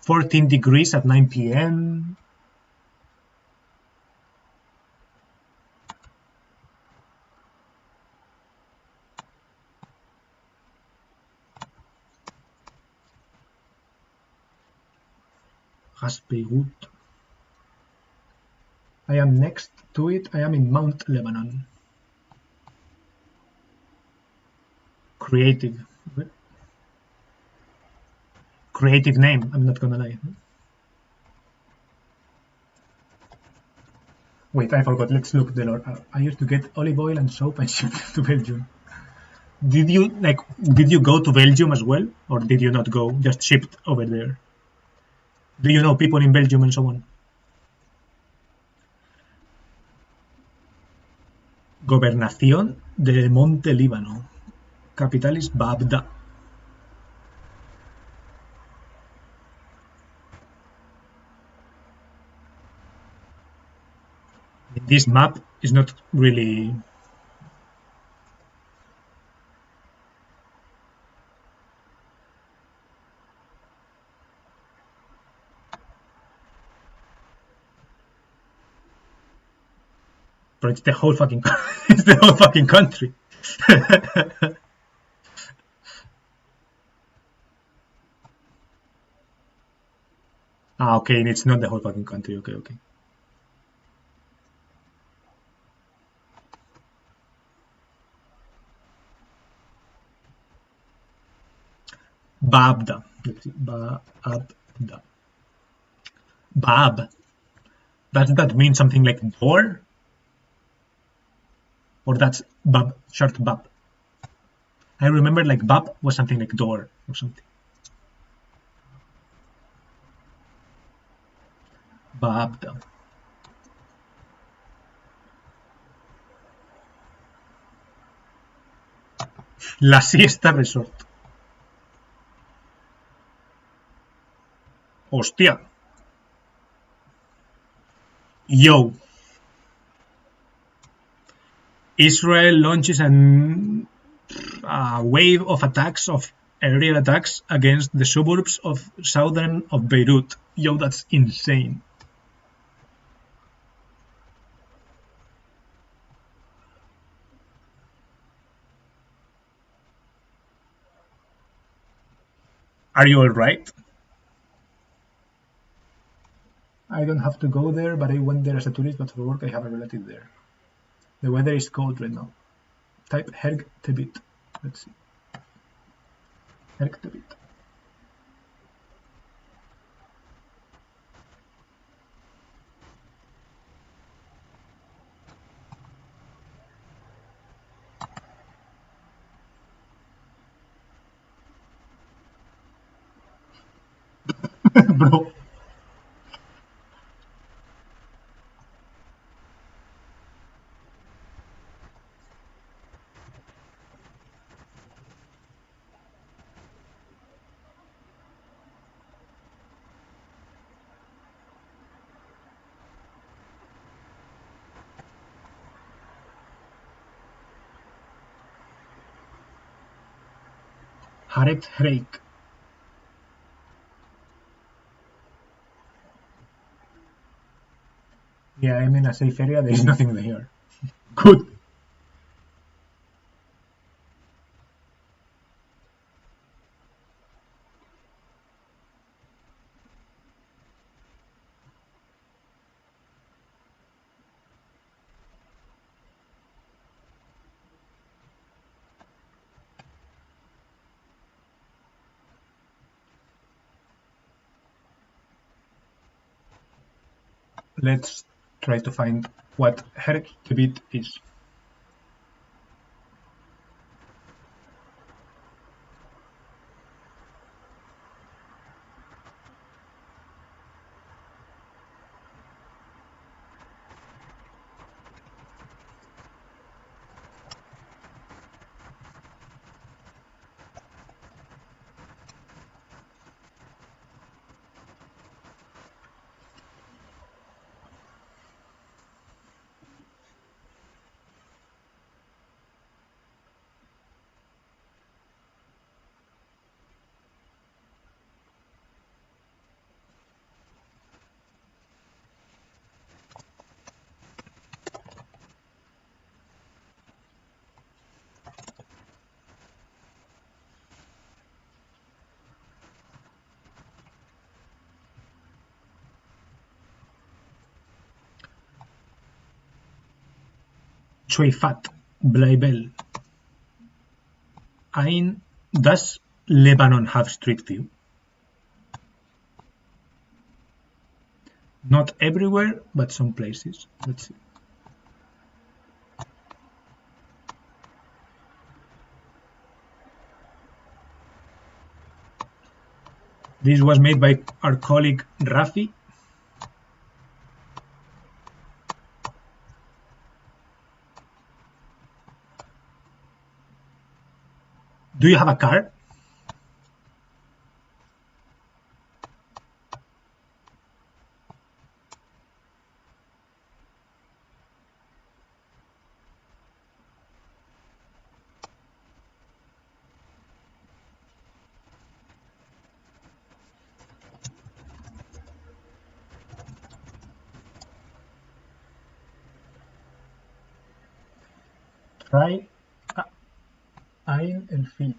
[SPEAKER 1] 14 degrees at 9 p.m. Beirut. I am next to it. I am in Mount Lebanon. Creative. Creative name, I'm not gonna lie. Wait, I forgot. Let's look the lore. I used to get olive oil and soap and ship to Belgium. Did you go to Belgium as well? Or did you not go? Just shipped over there? Do you know people in Belgium and so on? Gobernación de Monte Líbano. Capital is Babda. This map is not really... But it's the whole fucking it's the whole fucking country. Okay, it's not the whole fucking country. Okay. Babda. Let's see. Babda. Bab. Does that mean something like door? Or that's Bab, short Bab? I remember like Bab was something like door or something. Babda. La Siesta Resort. Hostia. Yo. Israel launches a wave of attacks, of aerial attacks against the suburbs of southern of Beirut. Yo, that's insane. Are you alright? I don't have to go there, but I went there as a tourist, but for work I have a relative there. The weather is cold right now. Type Herg Tebit. Let's see. Herg Tebit. Bro. Haret Hreik. Yeah, I'm in a safe area. There is nothing here. Good. Let's try to find what Herg Tebit is. Choifat, Bleibel. Ain, does Lebanon have street view? Not everywhere, but some places. Let's see. This was made by our colleague Rafi. Do you have a car? Try Ain el Fil.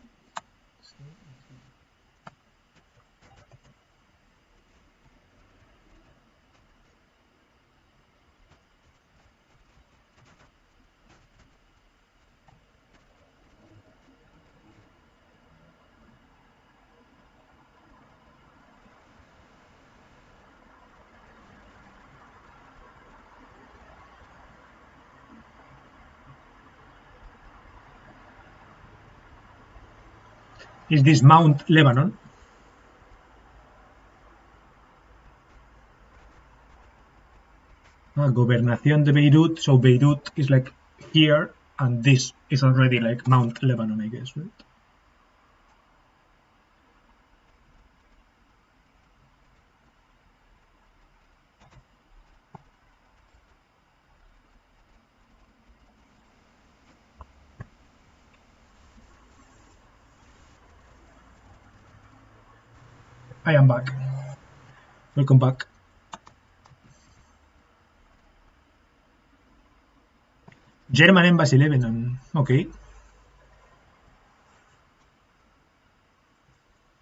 [SPEAKER 1] Is this Mount Lebanon? Gobernación de Beirut. So Beirut is like here, and this is already like Mount Lebanon, I guess, right? I am back. Welcome back. German Embassy Lebanon. Okay.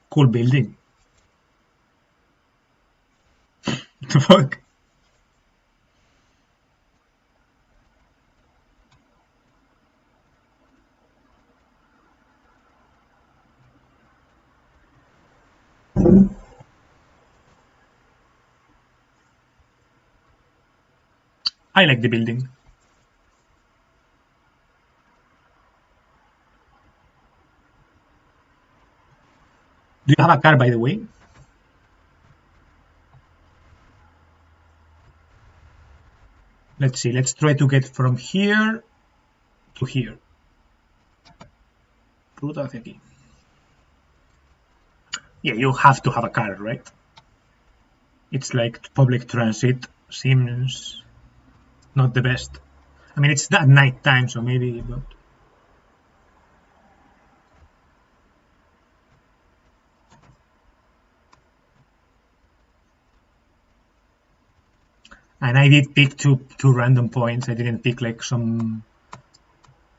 [SPEAKER 1] Cool building. What the fuck? I like the building. Do you have a car, by the way? Let's see. Let's try to get from here to here. Ruta hacia aquí. Yeah, you have to have a car, right? It's like public transit seems not the best. I mean, it's at night time, so maybe, but... And I did pick two random points. I didn't pick like some,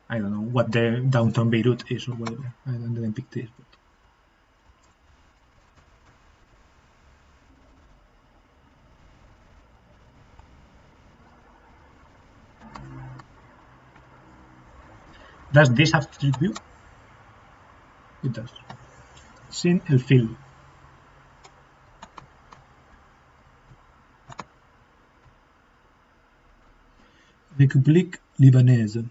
[SPEAKER 1] I don't know what the downtown Beirut is or whatever. I didn't pick this. But... Does this have street view? It does. Sin el fil. République libanaise.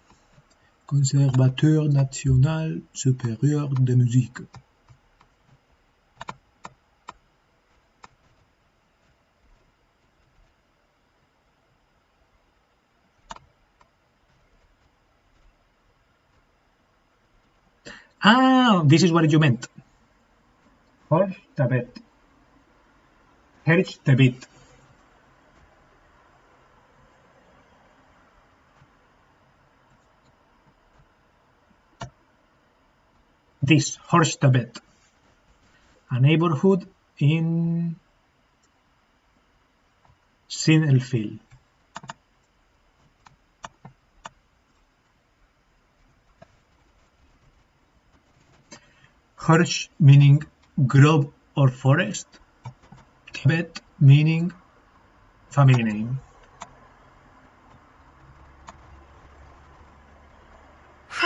[SPEAKER 1] Conservateur national supérieur de musique. Ah, this is what you meant. Horsh Tabet. Hersh Tabit. This Horsh Tabet. A neighborhood in Sin el Fil. Horsh meaning grove or forest. Tabet meaning family name.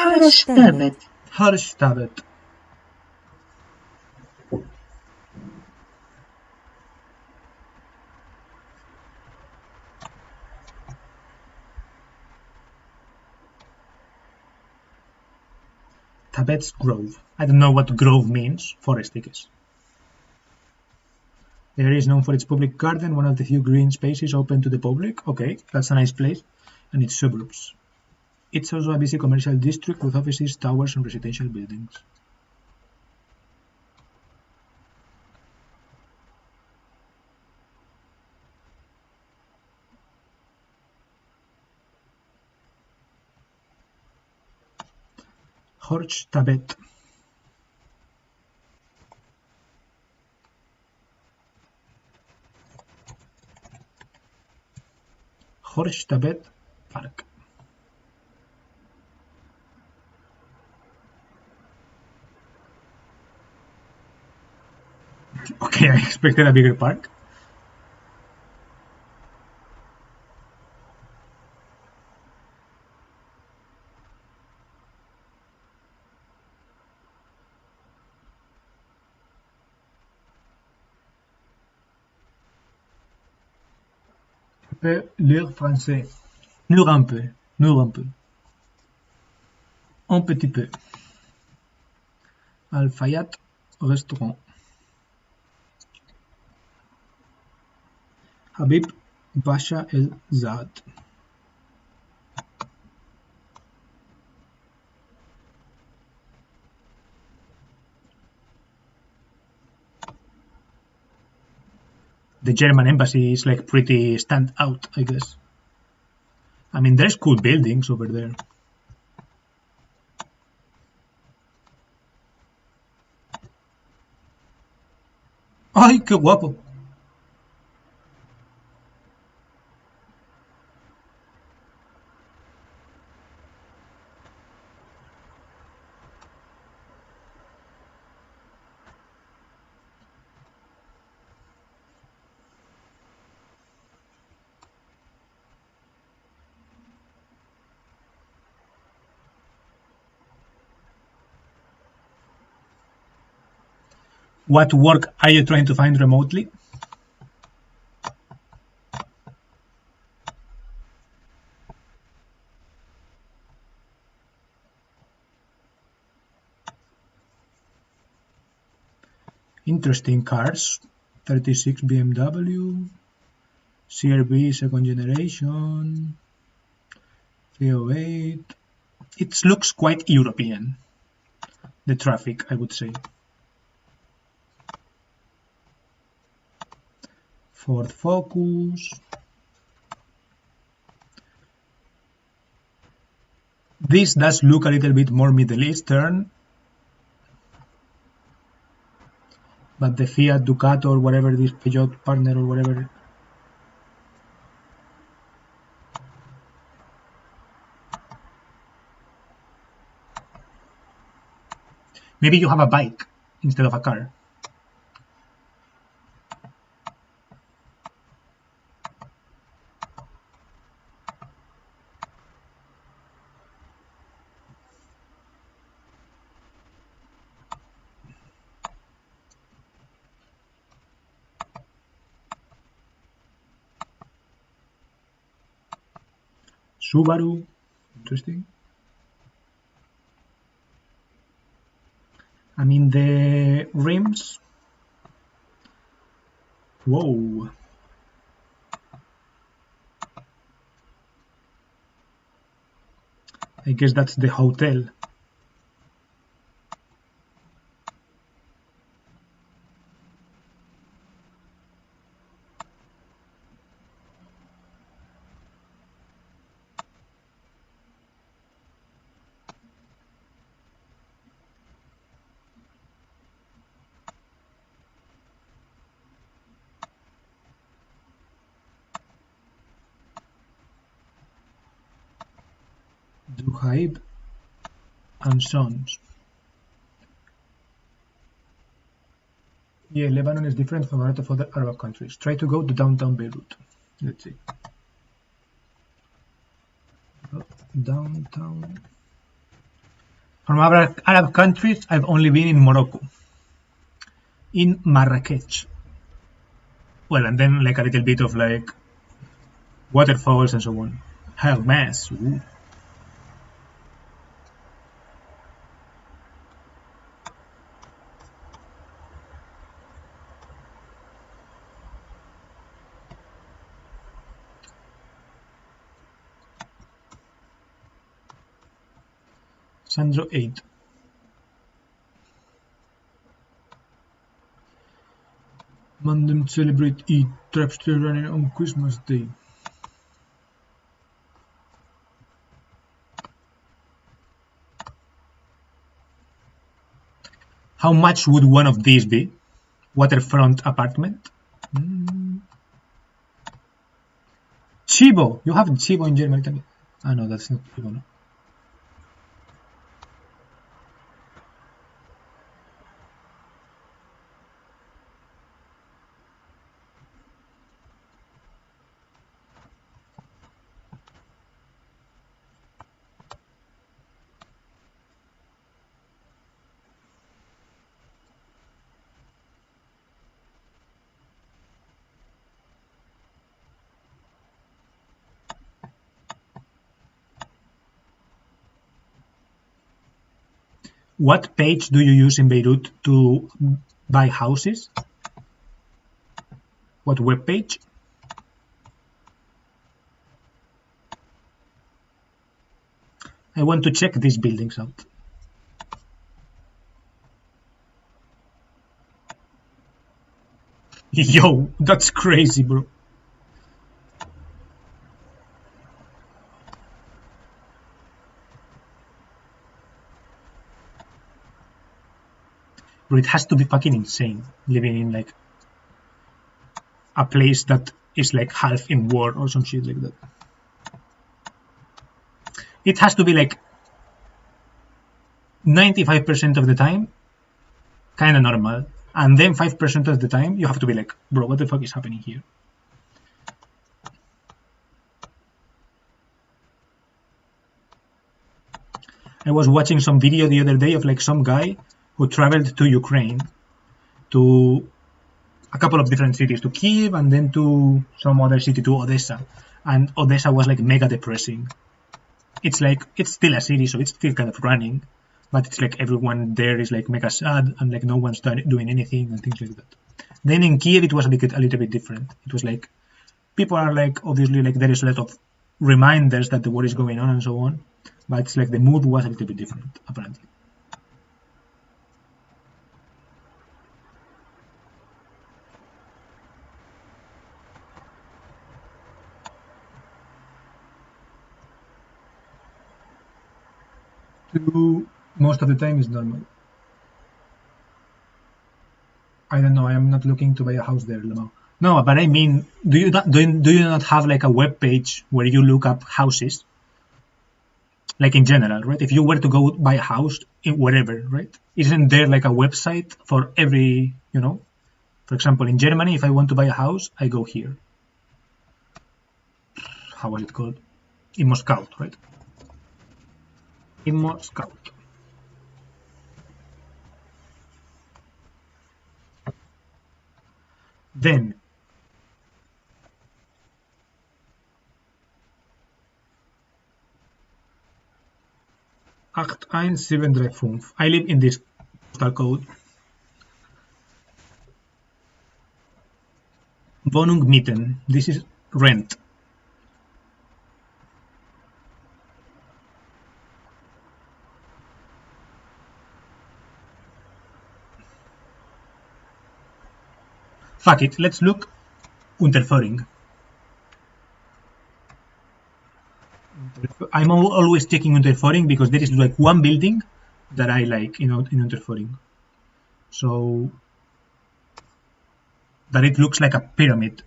[SPEAKER 1] Harstavet. Harstavet. Tabet's Grove. I don't know what grove means. Forest, I guess. The area is known for its public garden, one of the few green spaces open to the public. Okay, that's a nice place. And its suburbs. It's also a busy commercial district with offices, towers, and residential buildings. Horchtabet. Horchtabet Park. Okay, I expected a bigger park. Lire français. Lire un peu. Lire un peu. Un petit peu. Al-Fayat restaurant. Habib Basha El Zad. The German embassy is like pretty stand out, I guess. I mean, there's cool buildings over there. ¡Ay, qué guapo! What work are you trying to find remotely? Interesting cars. 36 BMW, CRV second generation, 308. It looks quite European, the traffic, I would say. Ford Focus. This does look a little bit more Middle Eastern, but the Fiat Ducato or whatever, this Peugeot partner or whatever. Maybe you have a bike instead of a car. Subaru, interesting. I mean, the rims. Whoa. I guess that's the hotel. Zuhaib and Sons. Yeah, Lebanon is different from a lot of other Arab countries. Try to go to downtown Beirut. Let's see. Downtown From other Arab countries, I've only been in Morocco, in Marrakech. Well, and then like a little bit of like waterfalls and so on. Hell, mass. Ooh. Sandro 8. Mandem celebrate Eid, Trapster running on Christmas Day. How much would one of these be? Waterfront apartment? Chibo! You have Chibo in Germany. Ah, no, that's not Chibo, no. What page do you use in Beirut to buy houses? What web page? I want to check these buildings out. Yo, that's crazy, bro. Bro, it has to be fucking insane living in like a place that is like half in war or some shit like that. It has to be like 95% of the time kind of normal, and then 5% of the time you have to be like, bro, what the fuck is happening here? I was watching some video the other day of like some guy who traveled to Ukraine, to a couple of different cities, to Kiev and then to some other city, to Odessa, and Odessa was like mega depressing. It's like, it's still a city, so it's still kind of running, but it's like everyone there is like mega sad and like no one's doing anything and things like that. Then in Kiev it was a little bit different. It was like people are like, obviously like there is a lot of reminders that the war is going on and so on, but it's like the mood was a little bit different apparently. Most of the time is normal. I don't know. I am not looking to buy a house there, Lamau. No, but I mean, do you not have like a web page where you look up houses, like in general, right? If you were to go buy a house in wherever, right? Isn't there like a website for every, For example, in Germany, if I want to buy a house, I go here. How was it called? Immo Scout, right? Immo Scout. Then 81735. I live in this postal code. Wohnung mieten. This is rent. Fuck it. Let's look Unterföhring. I'm always checking Unterföhring because there is like one building that I like, in Unterföhring. So that it looks like a pyramid.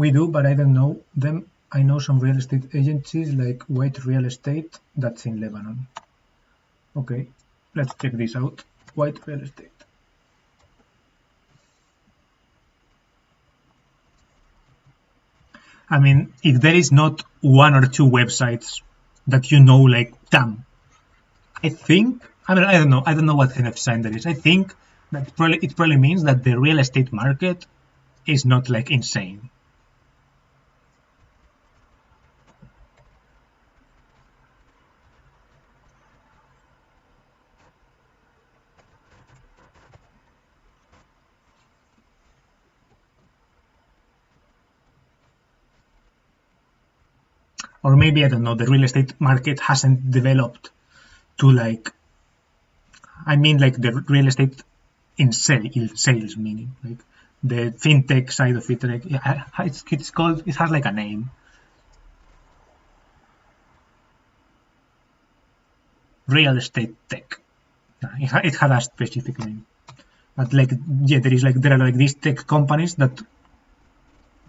[SPEAKER 1] We do, but I don't know them. I know some real estate agencies like White Real Estate that's in Lebanon. Okay, let's check this out. White Real Estate. I mean, if there is not one or two websites that you know, like, damn, I think, I mean, I don't know what kind of sign that is. I think that it probably means that the real estate market is not like insane. Or maybe, I don't know, the real estate market hasn't developed to like, I mean, like the real estate in sales, meaning like the fintech side of it. Like, yeah, it's called, it has like a name. Real estate tech. It had a specific name. But like, yeah, there are like these tech companies that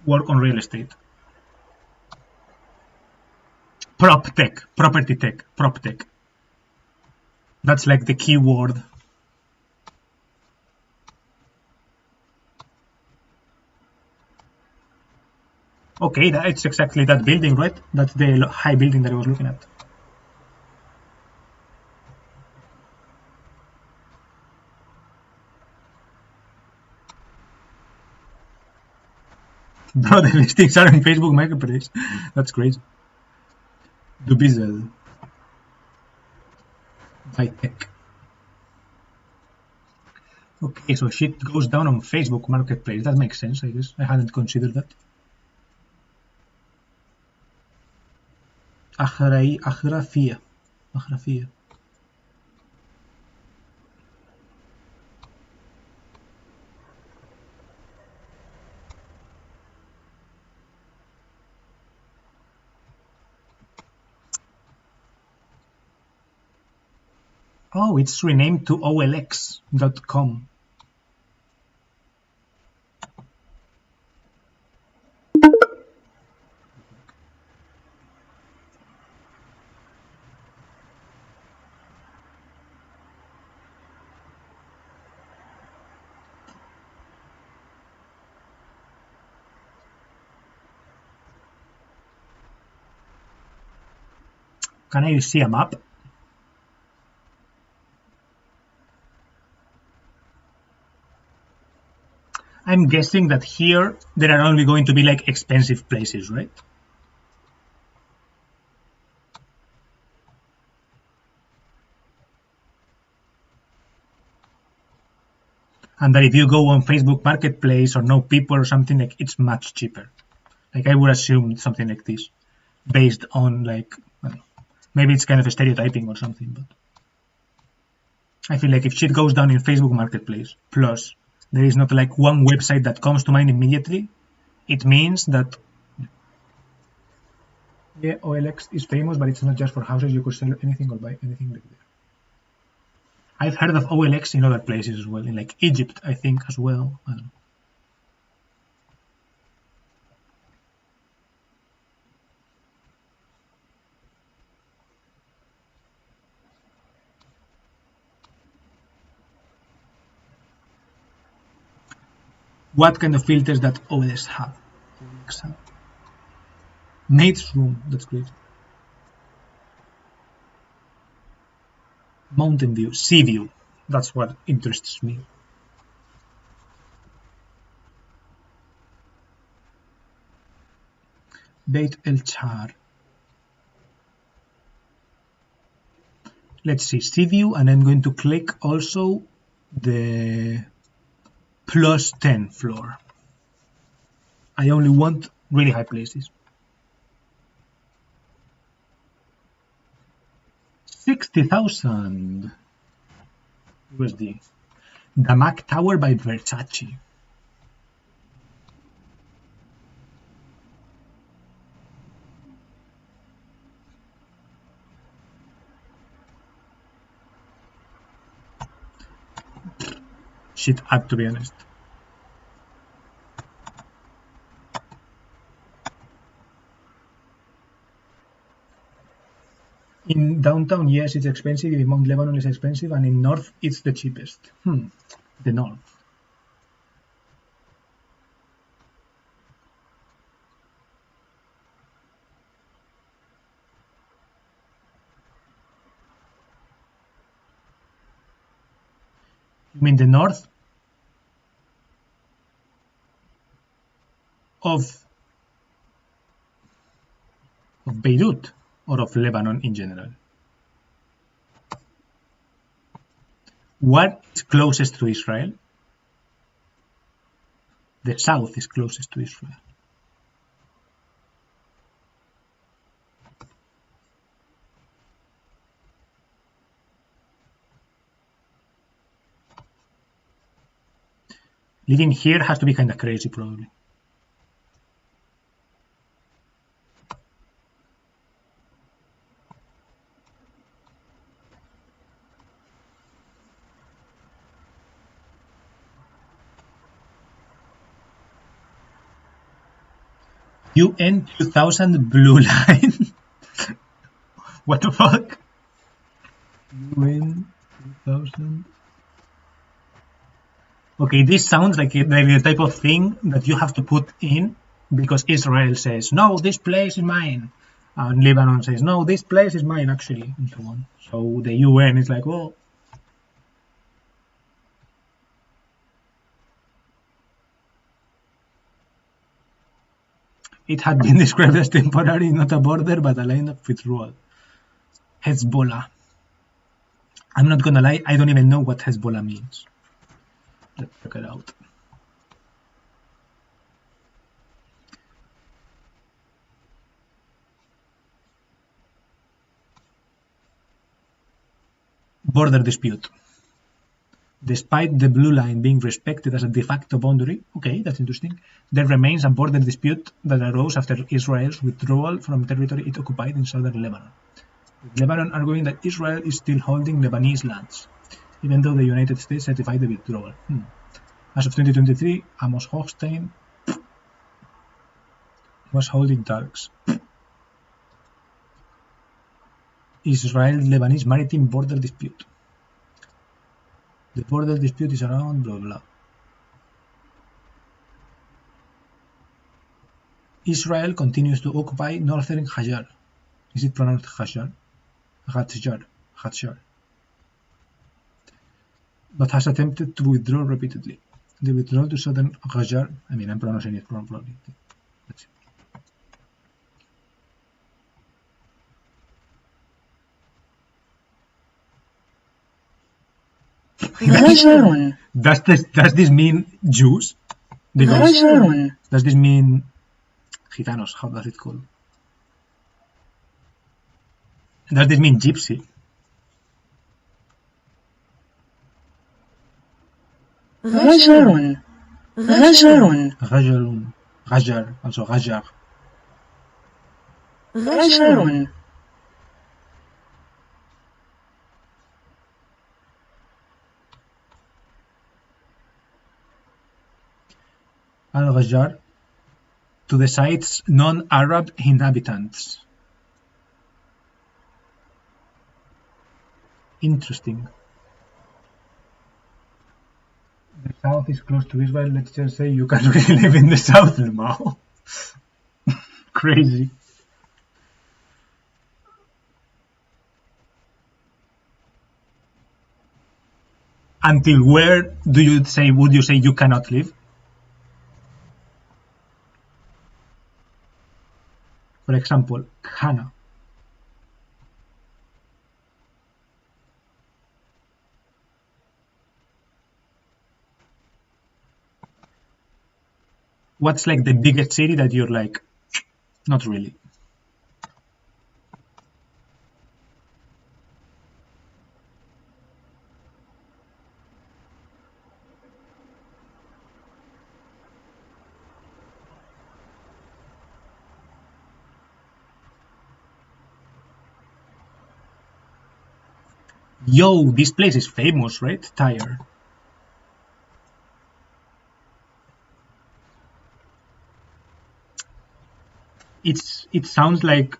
[SPEAKER 1] work on real estate. Prop tech, property tech, prop tech. That's like the keyword. Okay, it's exactly that building, right? That's the high building that I was looking at. Bro, the listings are on Facebook Marketplace. That's crazy. Dubizel. By tech. Okay, so shit goes down on Facebook Marketplace. That makes sense, I guess. I hadn't considered that. Agrafia. Oh, it's renamed to OLX.com. Can I see a map? I'm guessing that here there are only going to be like expensive places, right? And that if you go on Facebook Marketplace or know people or something, like it's much cheaper. Like I would assume something like this, based on like, I don't know, maybe it's kind of a stereotyping or something, but I feel like if shit goes down in Facebook Marketplace, plus there is not like one website that comes to mind immediately, it means that yeah, OLX is famous, but it's not just for houses. You could sell anything or buy anything like there. I've heard of OLX in other places as well, in like Egypt, I think as well. I don't know. What kind of filters that OLX have? Mate's room, that's great. Mountain view, sea view, that's what interests me. Beit El Char. Let's see, sea view, and I'm going to click also the plus 10 floor. I only want really high places. 60,000 USD. The Mac Tower by Versace. Shit, to be honest. In downtown, yes, it's expensive. In Mount Lebanon, it's expensive, and in north, it's the cheapest. The north. You mean the north of Beirut or of Lebanon in general? What is closest to Israel? The south is closest to Israel. Living here has to be kind of crazy, probably. UN 2000 blue line. What the fuck? UN 2000. Okay, this sounds like the type of thing that you have to put in because Israel says, no, this place is mine. And Lebanon says, no, this place is mine, actually, and so on. So the UN is like, well, it had been described as temporary, not a border, but a line of withdrawal. Hezbollah. I'm not gonna lie, I don't even know what Hezbollah means. Let's check it out. Border dispute. Despite the blue line being respected as a de facto boundary, okay, that's interesting, there remains a border dispute that arose after Israel's withdrawal from territory it occupied in southern Lebanon. With Lebanon arguing that Israel is still holding Lebanese lands, even though the United States certified the withdrawal. As of 2023, Amos Hochstein was holding talks. Israel-Lebanese maritime border dispute. The border dispute is around blah blah. Israel continues to occupy northern Hajar. Is it pronounced Hajar? Hajar. But has attempted to withdraw repeatedly. The withdrawal to southern Hajar, I'm pronouncing it wrong probably. Let's see. Does this mean Jews? Does this mean Gitanos? How does it call? Does this mean gypsy? Ghajar, also Ghajar. Al-Ghajar, to the site's non-Arab inhabitants. Interesting. The south is close to Israel. Let's just say you can really live in the south now. Crazy. Until where would you say you cannot live? For example, Hannah. What's like the biggest city that you're like, not really? Yo, this place is famous, right? Tyre. It sounds like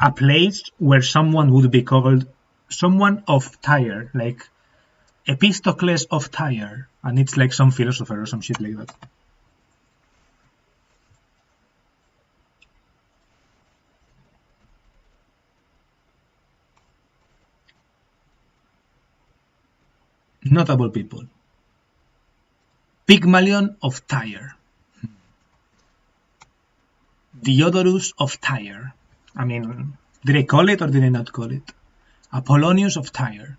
[SPEAKER 1] A place where someone would be called someone of Tyre, like Epistocles of Tyre, and it's like some philosopher or some shit like that. Notable people. Pygmalion of Tyre. Diodorus of Tyre. I mean, did I call it or did I not call it? Apollonius of Tyre.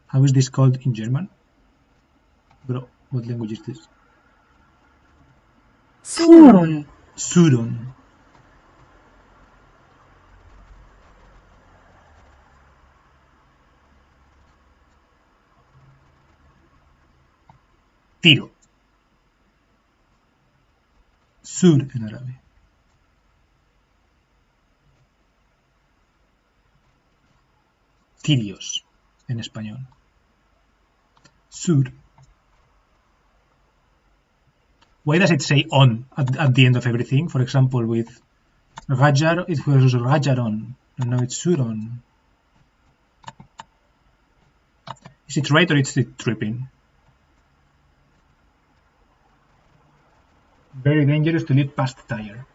[SPEAKER 1] How is this called in German? Bro, what language is this?
[SPEAKER 2] Surun.
[SPEAKER 1] Surun. Tiro. Sur en árabe. Tirios en español. Sur. Why does it say on at the end of everything? For example, with Rajar, it was Rajaron, and now it's Suron. Is it right or is it tripping? Very dangerous to lead past Tyre.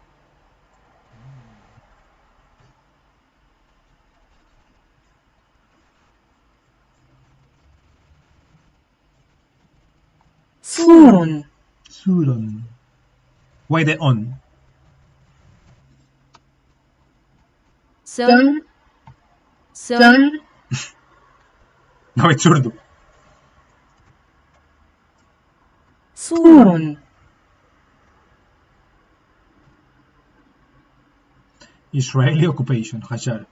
[SPEAKER 2] Surun.
[SPEAKER 1] Suron. Why the on?
[SPEAKER 2] Sun. Sun.
[SPEAKER 1] No, it's Urdu.
[SPEAKER 2] Surun.
[SPEAKER 1] Israeli occupation, Hajar.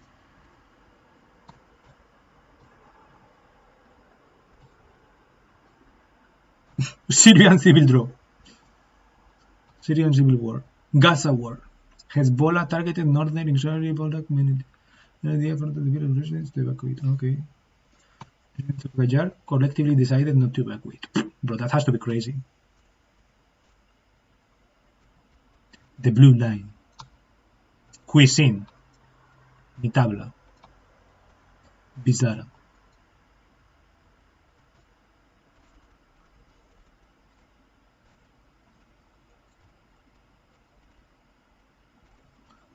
[SPEAKER 1] Syrian civil war. Syrian civil war. Gaza war. Hezbollah targeted northern Israeli border community. The idea for the residents to evacuate. Okay. Residents of Gajar collectively decided not to evacuate. Bro, that has to be crazy. The blue line. Cuisine. Mi tabla. Bizarra.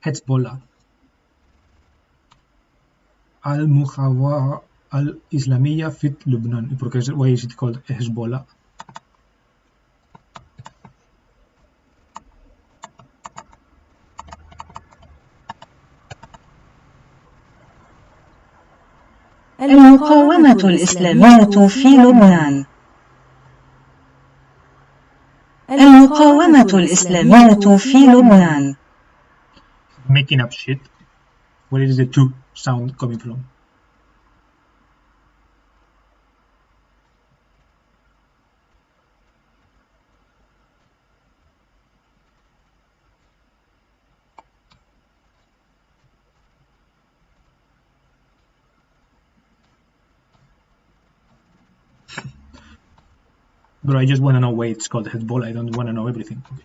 [SPEAKER 1] Hezbollah. Al-Muhawara al-Islamiyya fit Lebanon. Why is it called Hezbollah?
[SPEAKER 2] المقاومة الإسلامية في لبنان. المقاومة الإسلامية في لبنان.
[SPEAKER 1] Making up shit. Where is the two sound coming from? Bro, I just want to know why it's called Hezbollah. I don't want to know everything. Okay.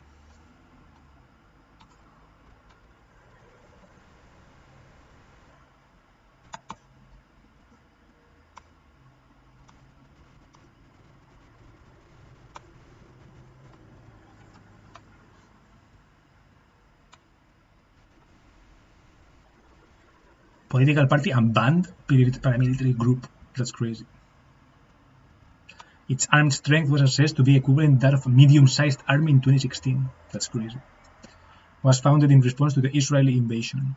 [SPEAKER 1] Political party and banned paramilitary group. That's crazy. Its armed strength was assessed to be equivalent to that of a medium-sized army in 2016. That's crazy. Was founded in response to the Israeli invasion.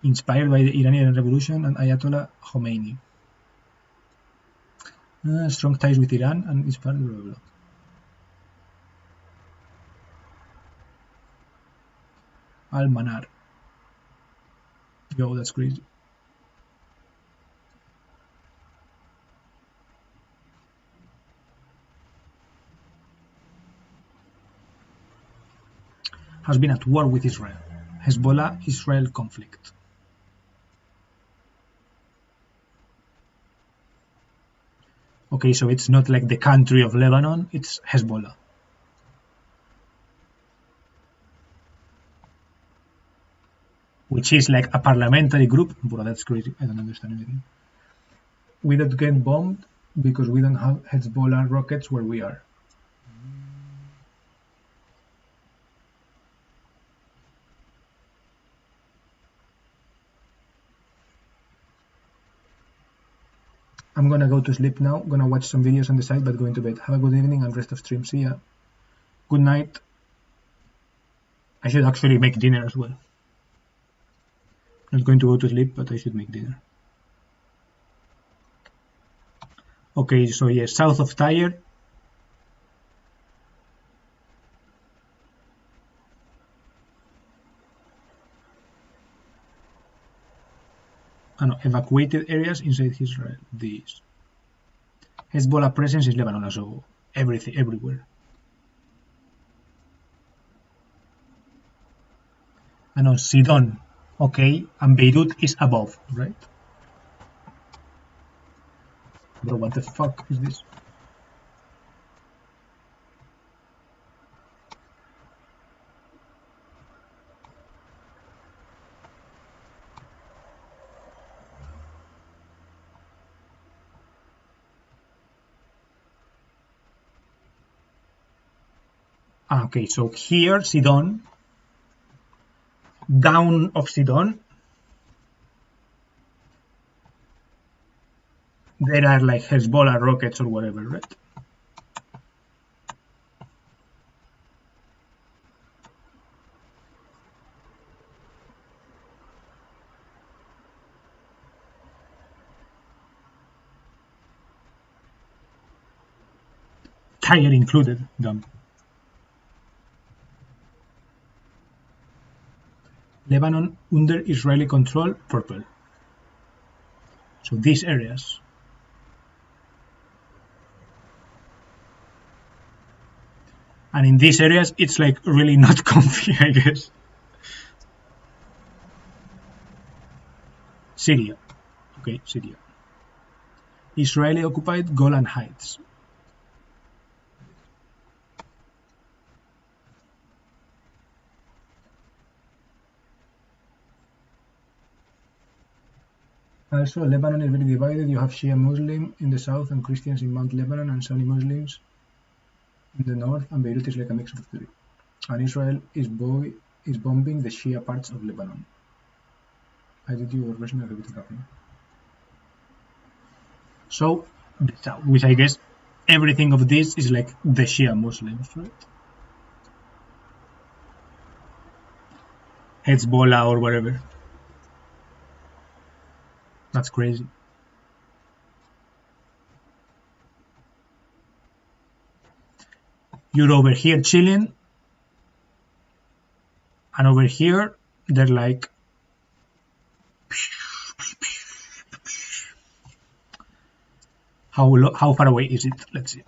[SPEAKER 1] Inspired by the Iranian Revolution and Ayatollah Khomeini. Strong ties with Iran and inspired blah, blah, blah. Al-Manar. Yo, that's crazy. Has been at war with Israel. Hezbollah-Israel conflict. Okay, so it's not like the country of Lebanon, it's Hezbollah. Which is like a parliamentary group. Bro, that's crazy. I don't understand anything. We don't get bombed because we don't have Hezbollah rockets where we are. I'm gonna go to sleep now. Gonna watch some videos on the side, but going to bed. Have a good evening and rest of stream. See ya. Good night. I should actually make dinner as well. Not going to go to sleep, but I should make dinner. Okay, so yes, south of Tyre. Evacuated areas inside Israel. These. Hezbollah presence in Lebanon, so everything, everywhere. Sidon. Okay, and Beirut is above, right? Bro, what the fuck is this? Okay, so here, Sidon, down of Sidon, there are like Hezbollah rockets or whatever, right? Tyre included, dumb. Lebanon under Israeli control, purple. So these areas. And in these areas, it's like really not comfy, I guess. Syria. Okay, Syria. Israeli occupied Golan Heights. Also, Lebanon is very divided. You have Shia Muslim in the south and Christians in Mount Lebanon and Sunni Muslims in the north, and Beirut is like a mix of the three. And Israel is bombing the Shia parts of Lebanon. I did your version of everything happening. So, which I guess everything of this is like the Shia Muslims, right? Hezbollah or whatever. That's crazy. You're over here chilling, and over here they're like how far away is it? Let's see.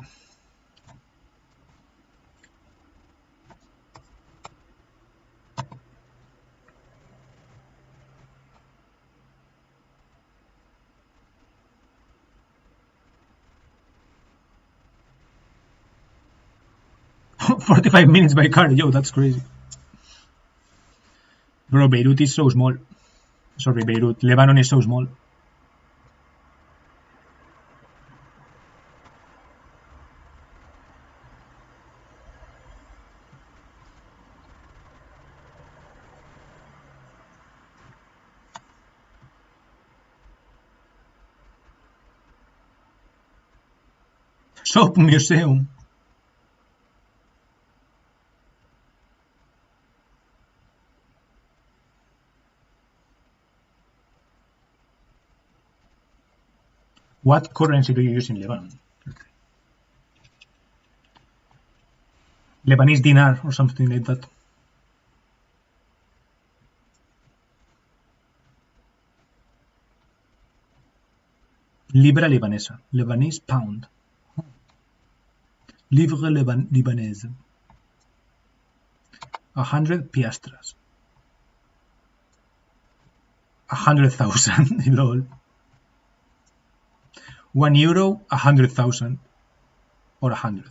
[SPEAKER 1] "45 minutes by car, yo, that's crazy." Bro, Beirut is so small. Sorry, Beirut. Lebanon is so small. Soap museum. What currency do you use in Lebanon? Lebanese dinar or something like that. Libra libanesa. Lebanese pound. Livre libanaise. 100 piastres. 100,000. Lol. €1, 100,000 or 100.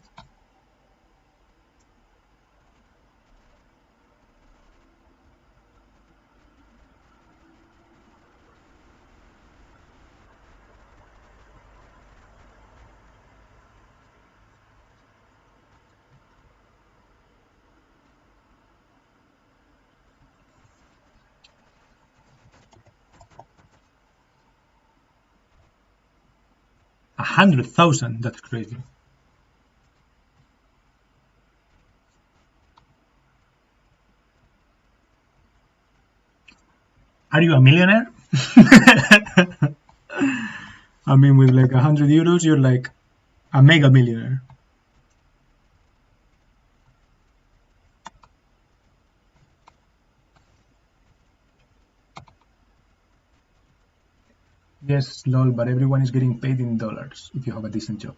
[SPEAKER 1] $100,000, that's crazy. Are you a millionaire? I mean, with like €100, you're like a mega millionaire. Yes, lol, but everyone is getting paid in dollars if you have a decent job.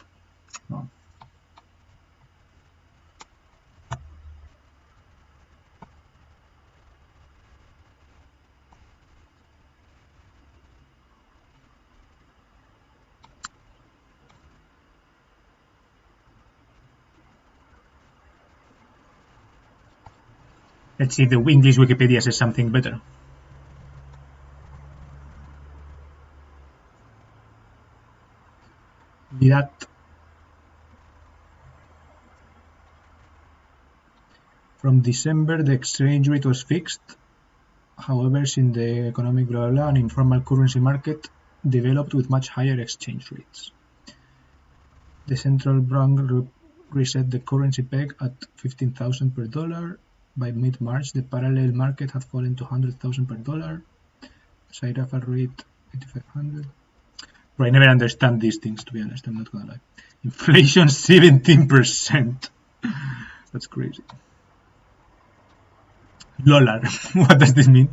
[SPEAKER 1] No. Let's see if the English Wikipedia says something better. Lirat. From December, the exchange rate was fixed. However, since the economic blah, blah, blah, an informal currency market developed with much higher exchange rates. The central bank reset the currency peg at 15,000 per dollar. By mid-March, the parallel market had fallen to 100,000 per dollar. Sairafa rate 8,500. Bro, I never understand these things, to be honest. I'm not gonna lie. Inflation 17%. That's crazy. Dollar. What does this mean?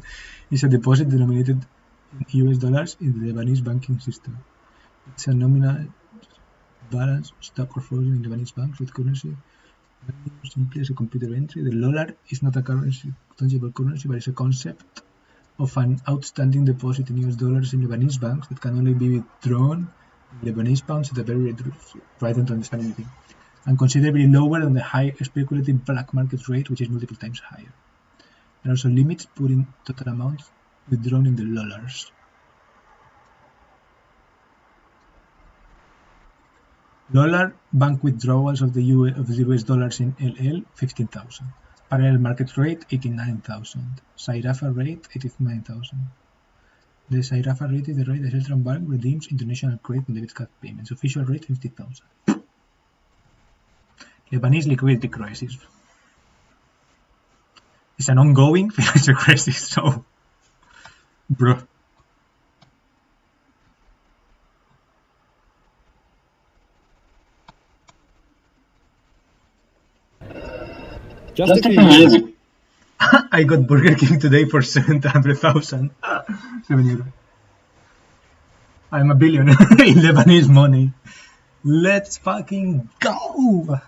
[SPEAKER 1] It's a deposit denominated in US dollars in the Lebanese banking system. It's a nominal balance stock or frozen in Lebanese banks with currency simply as a computer entry. The dollar is not a tangible currency, but it's a concept of an outstanding deposit in US dollars in Lebanese banks that can only be withdrawn in Lebanese pounds at a very reduced. I don't understand anything. And considerably lower than the high speculative black market rate, which is multiple times higher. There are also limits putting total amounts withdrawn in the dollars. Dollar bank withdrawals of the US dollars in LL 15,000. Parallel market rate 89,000. Sairafa rate 89,000. The Sairafa rate is the rate the central bank redeems international credit and debit card payments. Official rate 50,000. Lebanese liquidity crisis. It's an ongoing financial crisis, so bro.
[SPEAKER 3] Just a few years ago.
[SPEAKER 1] I got Burger King today for 700,000. €7. I'm a billionaire in Lebanese money. Let's fucking go!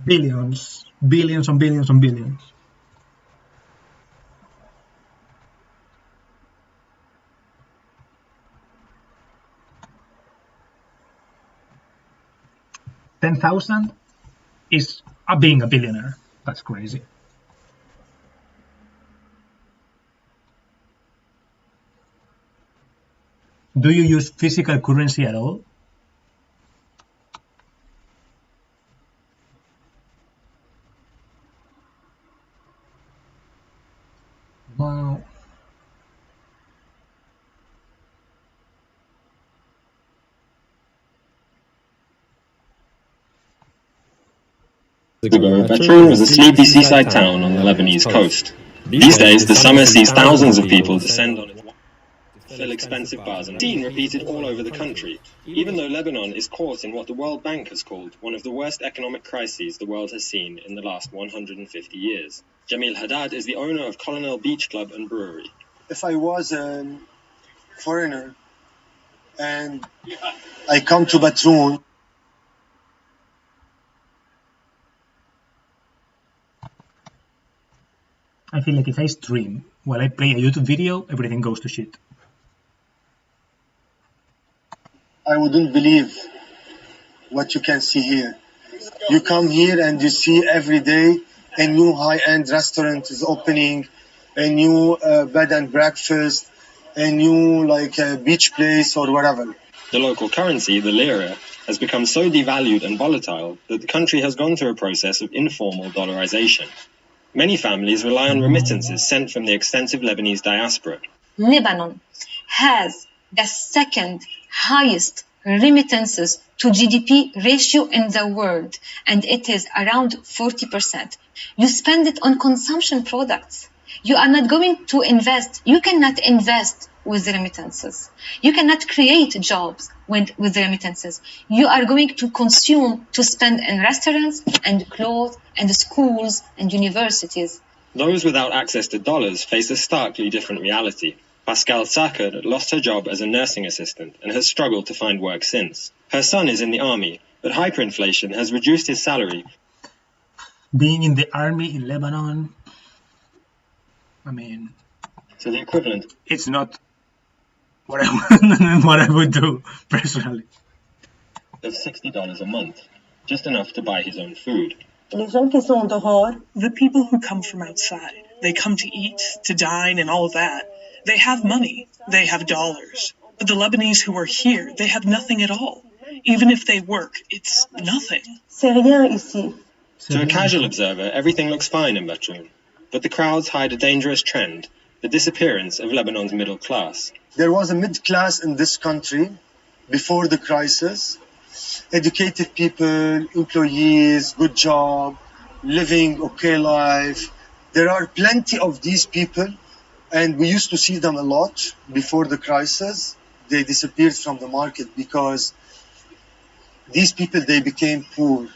[SPEAKER 1] Billions. Billions on billions on billions. $10,000 is being a billionaire. That's crazy. Do you use physical currency at all? Wow.
[SPEAKER 3] Petrol was a sleepy seaside town on the Lebanese coast. These days, the summer sees thousands of people descend on its fill expensive bars and scene repeated all over the country, even though Lebanon is caught in what the World Bank has called one of the worst economic crises the world has seen in the last 150 years. Jamil Haddad is the owner of Colonel Beach Club and Brewery.
[SPEAKER 4] if I was a foreigner and I come to Batroun,
[SPEAKER 1] I feel like if I stream while I play a YouTube video, everything goes to shit.
[SPEAKER 4] I wouldn't believe what you can see here. You come here and you see every day a new high-end restaurant is opening, a new bed and breakfast, a new beach place or whatever.
[SPEAKER 3] The local currency, the lira, has become so devalued and volatile that the country has gone through a process of informal dollarization. Many families rely on remittances sent from the extensive Lebanese diaspora.
[SPEAKER 5] Lebanon has the second highest remittances to GDP ratio in the world, and it is around 40%. You spend it on consumption products. You are not going to invest. You cannot invest with remittances. You cannot create jobs with remittances. You are going to consume to spend in restaurants and clothes and schools and universities.
[SPEAKER 3] Those without access to dollars face a starkly different reality. Pascal Sacher lost her job as a nursing assistant and has struggled to find work since. Her son is in the army, but hyperinflation has reduced his salary.
[SPEAKER 1] Being in the army in Lebanon, I mean,
[SPEAKER 3] So the equivalent
[SPEAKER 1] it's not what I would do personally.
[SPEAKER 3] of $60 a month, just enough to buy his own food.
[SPEAKER 6] The people who come from outside, they come to eat, to dine, and all that. They have money, they have dollars. But the Lebanese who are here, they have nothing at all. Even if they work, it's nothing.
[SPEAKER 3] To a casual observer, everything looks fine in Batroun. But the crowds hide a dangerous trend, the disappearance of Lebanon's middle class.
[SPEAKER 4] There was a mid-class in this country before the crisis. Educated people, employees, good job, living okay life. There are plenty of these people, and we used to see them a lot before the crisis. They disappeared from the market because these people, they became poor.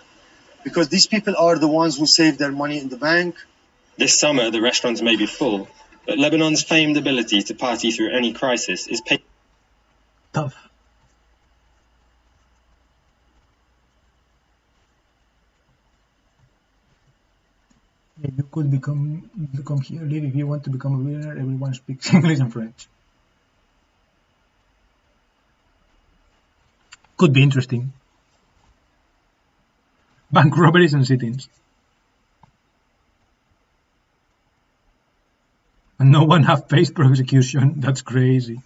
[SPEAKER 4] Because these people are the ones who save their money in the bank.
[SPEAKER 3] This summer, the restaurants may be full, but Lebanon's famed ability to party through any crisis is
[SPEAKER 1] Tough. Yeah, you could come here, live if you want to become a millionaire. Everyone speaks English and French. Could be interesting. Bank robberies and sit-ins. And no one have faced prosecution. That's crazy.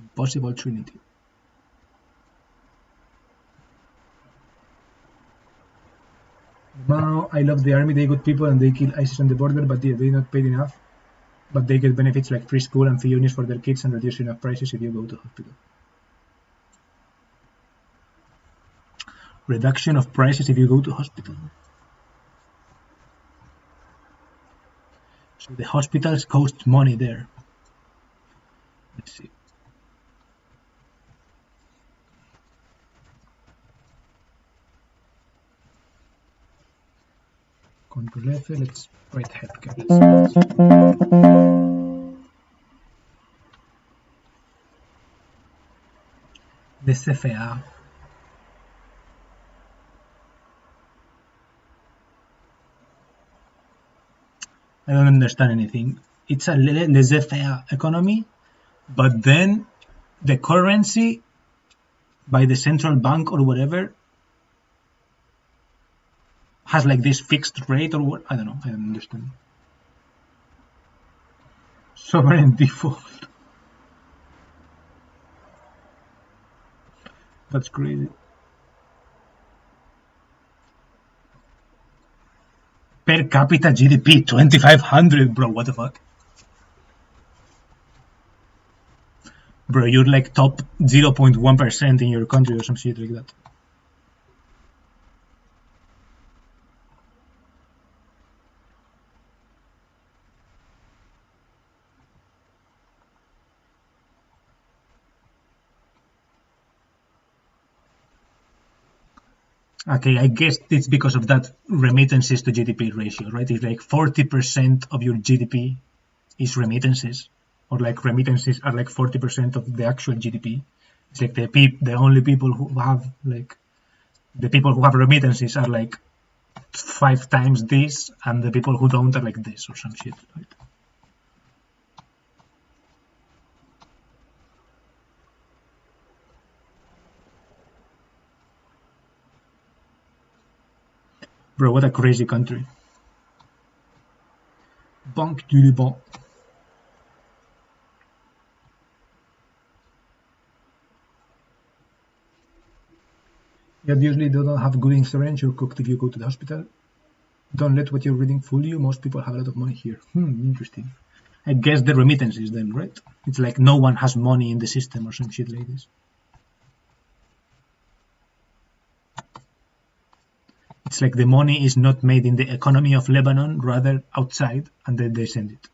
[SPEAKER 1] Impossible Trinity. Now, I love the army. They good people and they kill ISIS on the border, but they're not paid enough. But they get benefits like free school and free units for their kids and reducing of prices if you go to hospital. Reduction of prices if you go to hospital. So the hospitals cost money there. Let's see. Control F, let's write healthcare. The CFA. I don't understand anything. It's a laissez-faire economy, but then the currency by the central bank or whatever has like this fixed rate or what? I don't know. I don't understand. Sovereign default. That's crazy. Per capita GDP 2,500, bro. What the fuck? Bro, you're like top 0.1% in your country or some shit like that. Okay, I guess it's because of that remittances to GDP ratio, right? It's like 40% of your GDP is remittances, or like remittances are like 40% of the actual GDP. It's like the only people who have like the people who have remittances are like 5 times this, and the people who don't are like this or some shit. Right? Bro, what a crazy country. Banque du Liban. You obviously don't have good insurance. You're cooked if you go to the hospital. Don't let what you're reading fool you. Most people have a lot of money here. Interesting. I guess the remittances then, right? It's like no one has money in the system or some shit like this. It's like the money is not made in the economy of Lebanon, rather outside, and then they send it.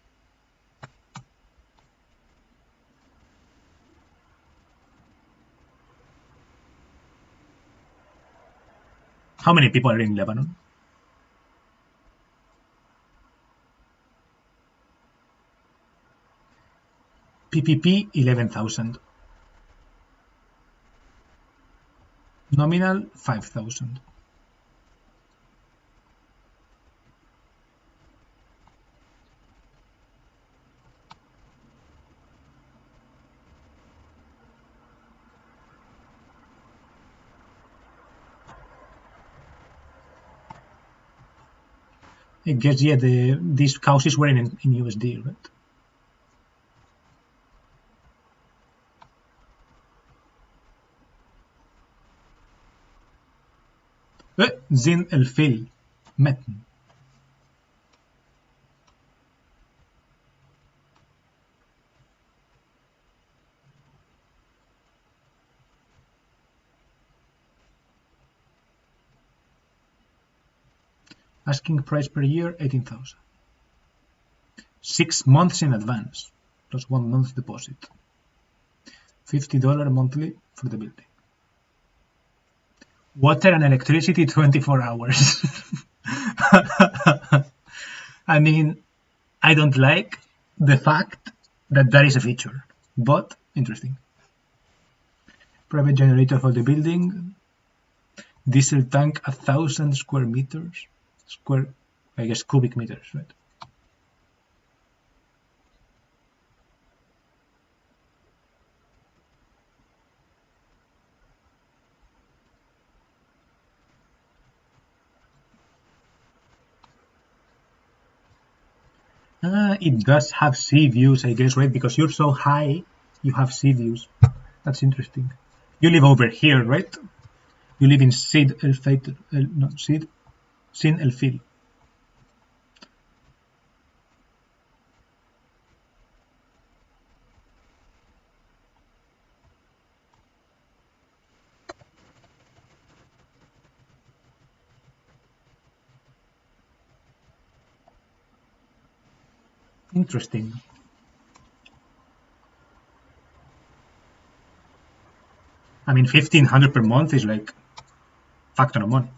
[SPEAKER 1] How many people are in Lebanon? PPP 11,000. Nominal 5,000. I guess yeah, these houses were in USD, right? زين الفيل متن. Asking price per year 18,000. 6 months in advance, plus 1 month deposit. $50 monthly for the building. Water and electricity 24 hours. I mean, I don't like the fact that that is a feature, but interesting. Private generator for the building. Diesel tank 1,000 square meters. I guess cubic meters, right? It does have sea views, I guess, right? Because you're so high, you have sea views. That's interesting. You live over here, right? You live in Sin El Fil. Interesting. I mean, 1,500 per month is like factor of money,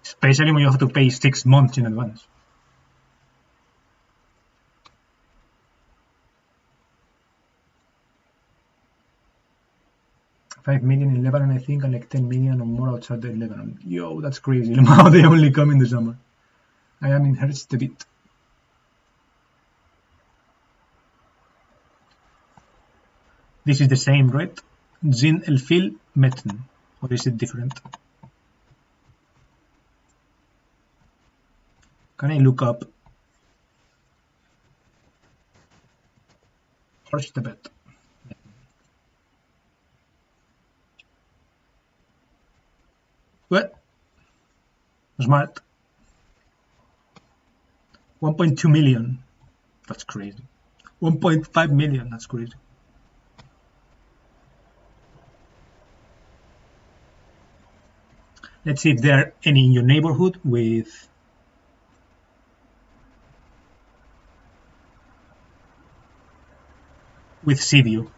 [SPEAKER 1] especially when you have to pay 6 months in advance. $5 million in Lebanon, I think, and like 10 million or more outside of Lebanon. Yo, that's crazy. How they only come in the summer. I am in Hertz a bit. This is the same, right? Zin El Fil Metn. Or is it different? Can I look up Horstebet? What? Smart. 1.2 million. That's crazy. 1.5 million. That's crazy. Let's see if there are any in your neighborhood with sea view.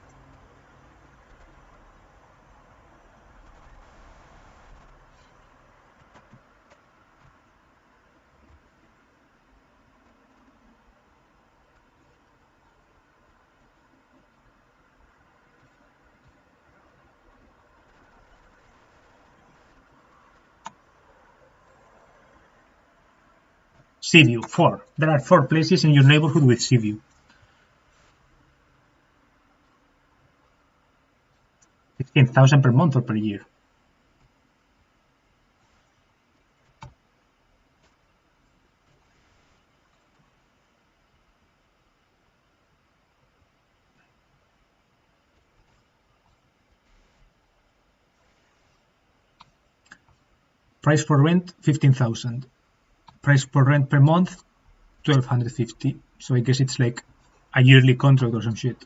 [SPEAKER 1] Sea view, 4. There are 4 places in your neighborhood with sea view. 15,000 per month or per year. Price for rent, 15,000. Price for rent per month, 1,250. So I guess it's like a yearly contract or some shit.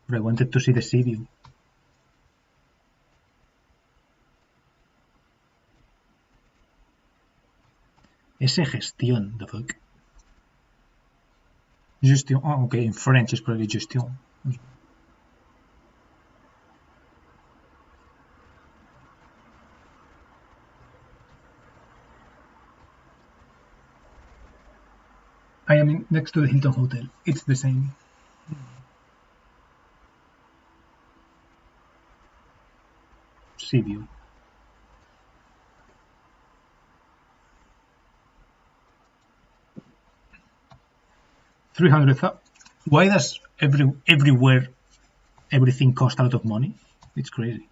[SPEAKER 1] But I wanted to see the sea view. Ese gestión, the fuck. Gestion. Oh, okay, in French it's probably gestion. I am next to the Hilton Hotel. It's the same. Sea view. 300,000. Why does everywhere everything cost a lot of money? It's crazy.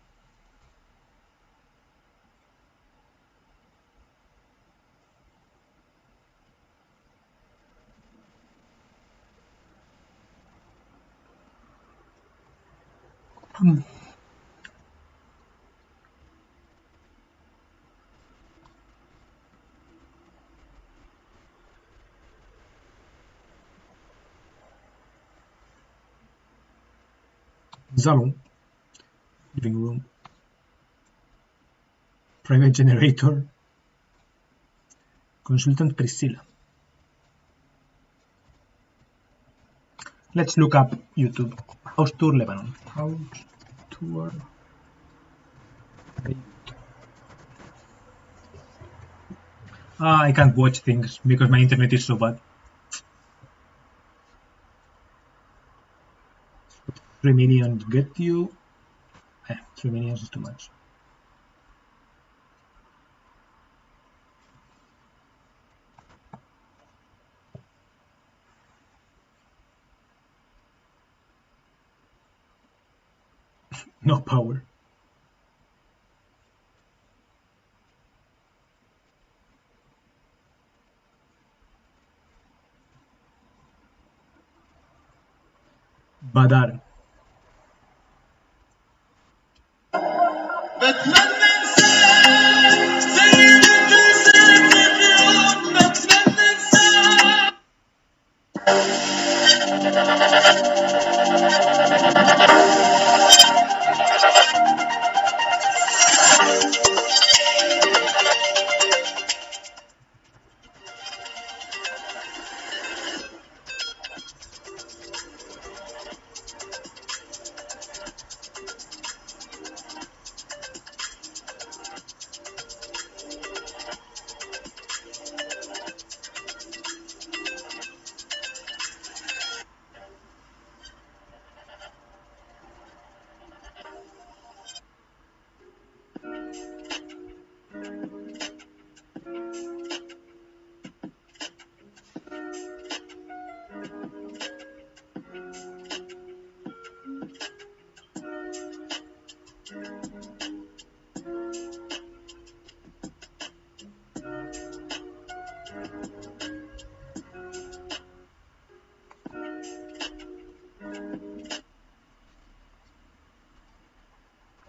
[SPEAKER 1] Salon, living room, private generator, consultant Priscilla. Let's look up YouTube. House tour Lebanon. House tour. I can't watch things because my internet is so bad. 3 million get you. 3 million is too much. No power. Badar.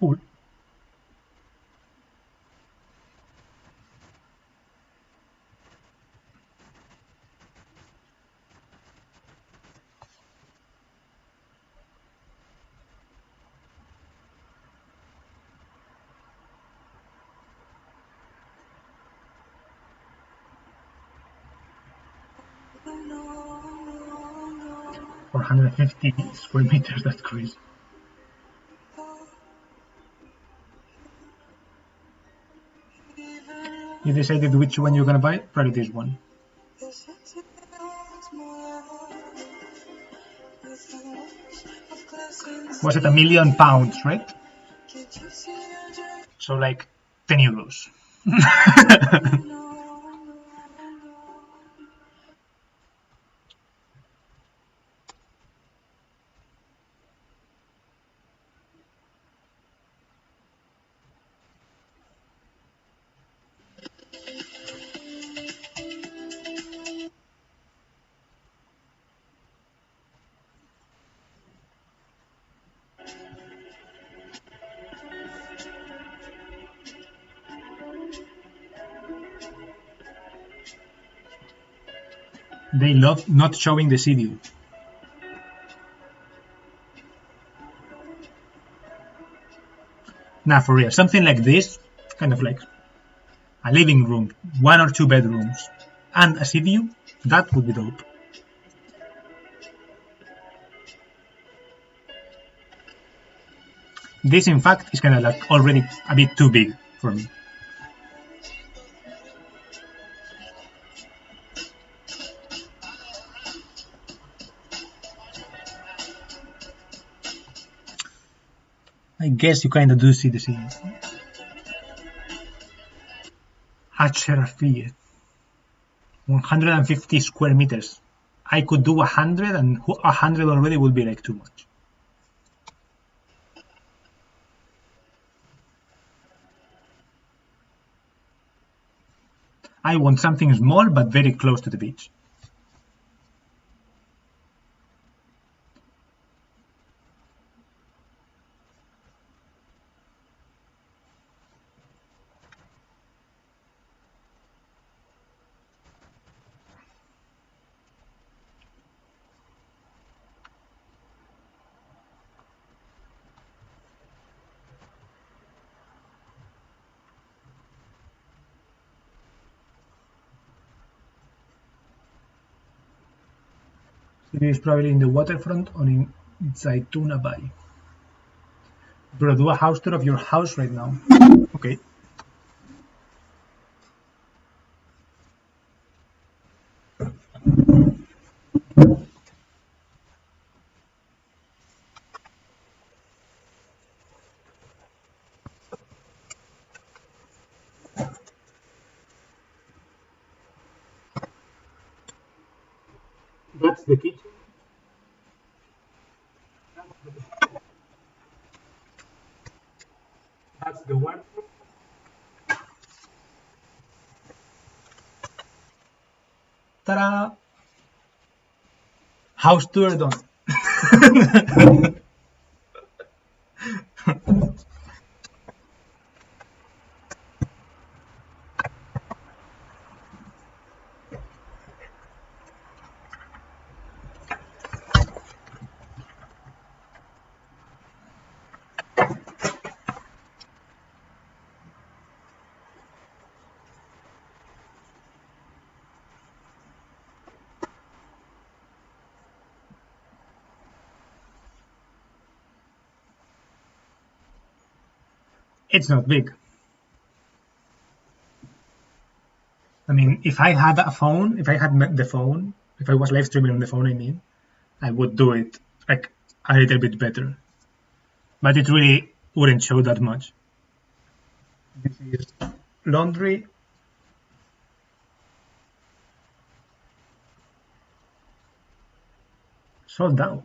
[SPEAKER 1] Cool. For 150 square meters, that's crazy. You decided which one you're gonna buy? Probably this one. Was it £1,000,000, right? So like 10 euros. They love not showing the sea view. Now for real, something like this, kind of like a living room, 1 or 2 bedrooms, and a sea view, that would be dope. This in fact is kind of like already a bit too big for me. I guess you kind of do see the sea. Achrafiyet, 150 square meters. I could do 100, and 100 already would be like too much. I want something small but very close to the beach. It is probably in the waterfront or in Zaytuna Bay. Bro, do a house tour of your house right now. Okay. That's the kitchen. That's the wardrobe. Ta-da! House tour done. It's not big. I mean, if I had a phone, if I had the phone, if I was live streaming on the phone, I mean, I would do it like a little bit better. But it really wouldn't show that much. This is laundry. Sold out.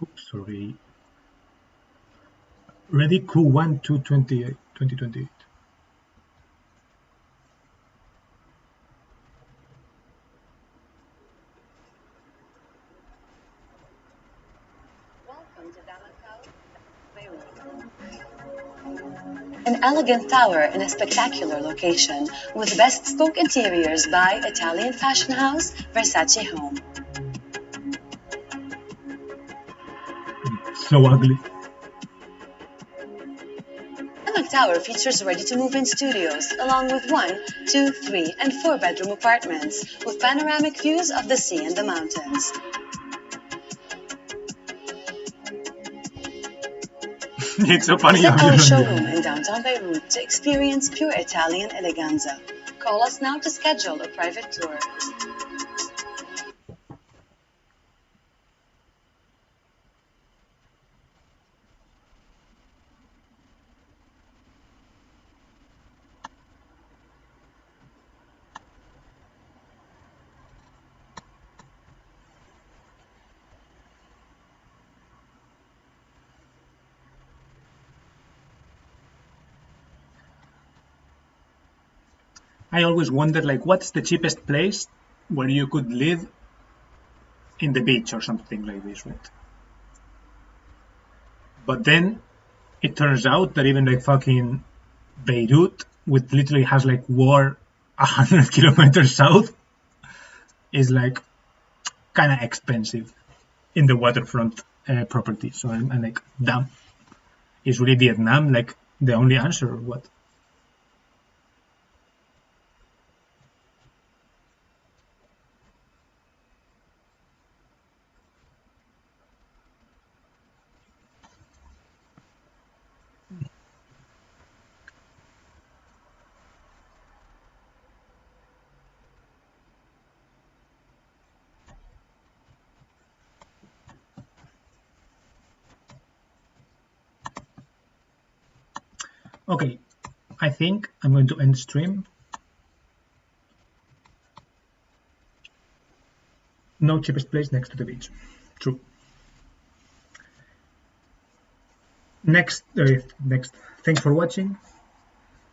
[SPEAKER 1] Oops, sorry. Ready Q1 2028.
[SPEAKER 7] An elegant tower in a spectacular location with bespoke interiors by Italian fashion house Versace Home.
[SPEAKER 1] So ugly.
[SPEAKER 7] The tower features ready-to-move-in studios, along with 1, 2, 3, and 4-bedroom apartments, with panoramic views of the sea and the mountains.
[SPEAKER 1] It's so funny.
[SPEAKER 7] Visit our showroom in downtown Beirut to experience pure Italian eleganza. Call us now to schedule a private tour.
[SPEAKER 1] I always wondered, like, what's the cheapest place where you could live in the beach or something like this, right? But then it turns out that even like fucking Beirut, which literally has like war 100 kilometers south, is like kind of expensive in the waterfront property. So I'm like, damn, is really Vietnam like the only answer or what? Okay, I think I'm going to end stream. No cheapest place next to the beach. True. Next. Thanks for watching.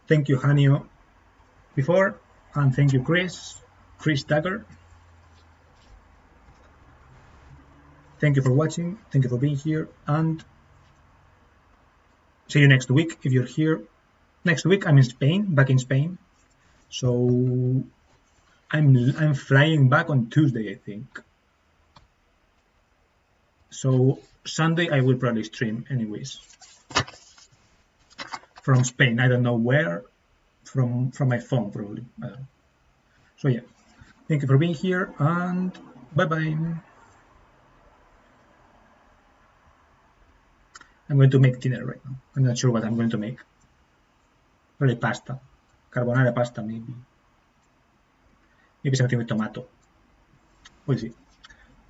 [SPEAKER 1] Thank you, Hanio, before, and thank you, Chris Dagger. Thank you for watching. Thank you for being here, and see you next week if you're here. Next week I'm in Spain, back in Spain. So I'm flying back on Tuesday, I think. So Sunday I will probably stream anyways. From Spain. I don't know where. From my phone probably. I don't know. So yeah. Thank you for being here and bye bye. I'm going to make dinner right now. I'm not sure what I'm going to make. Probably pasta. Carbonara pasta maybe. Maybe something with tomato. We'll see.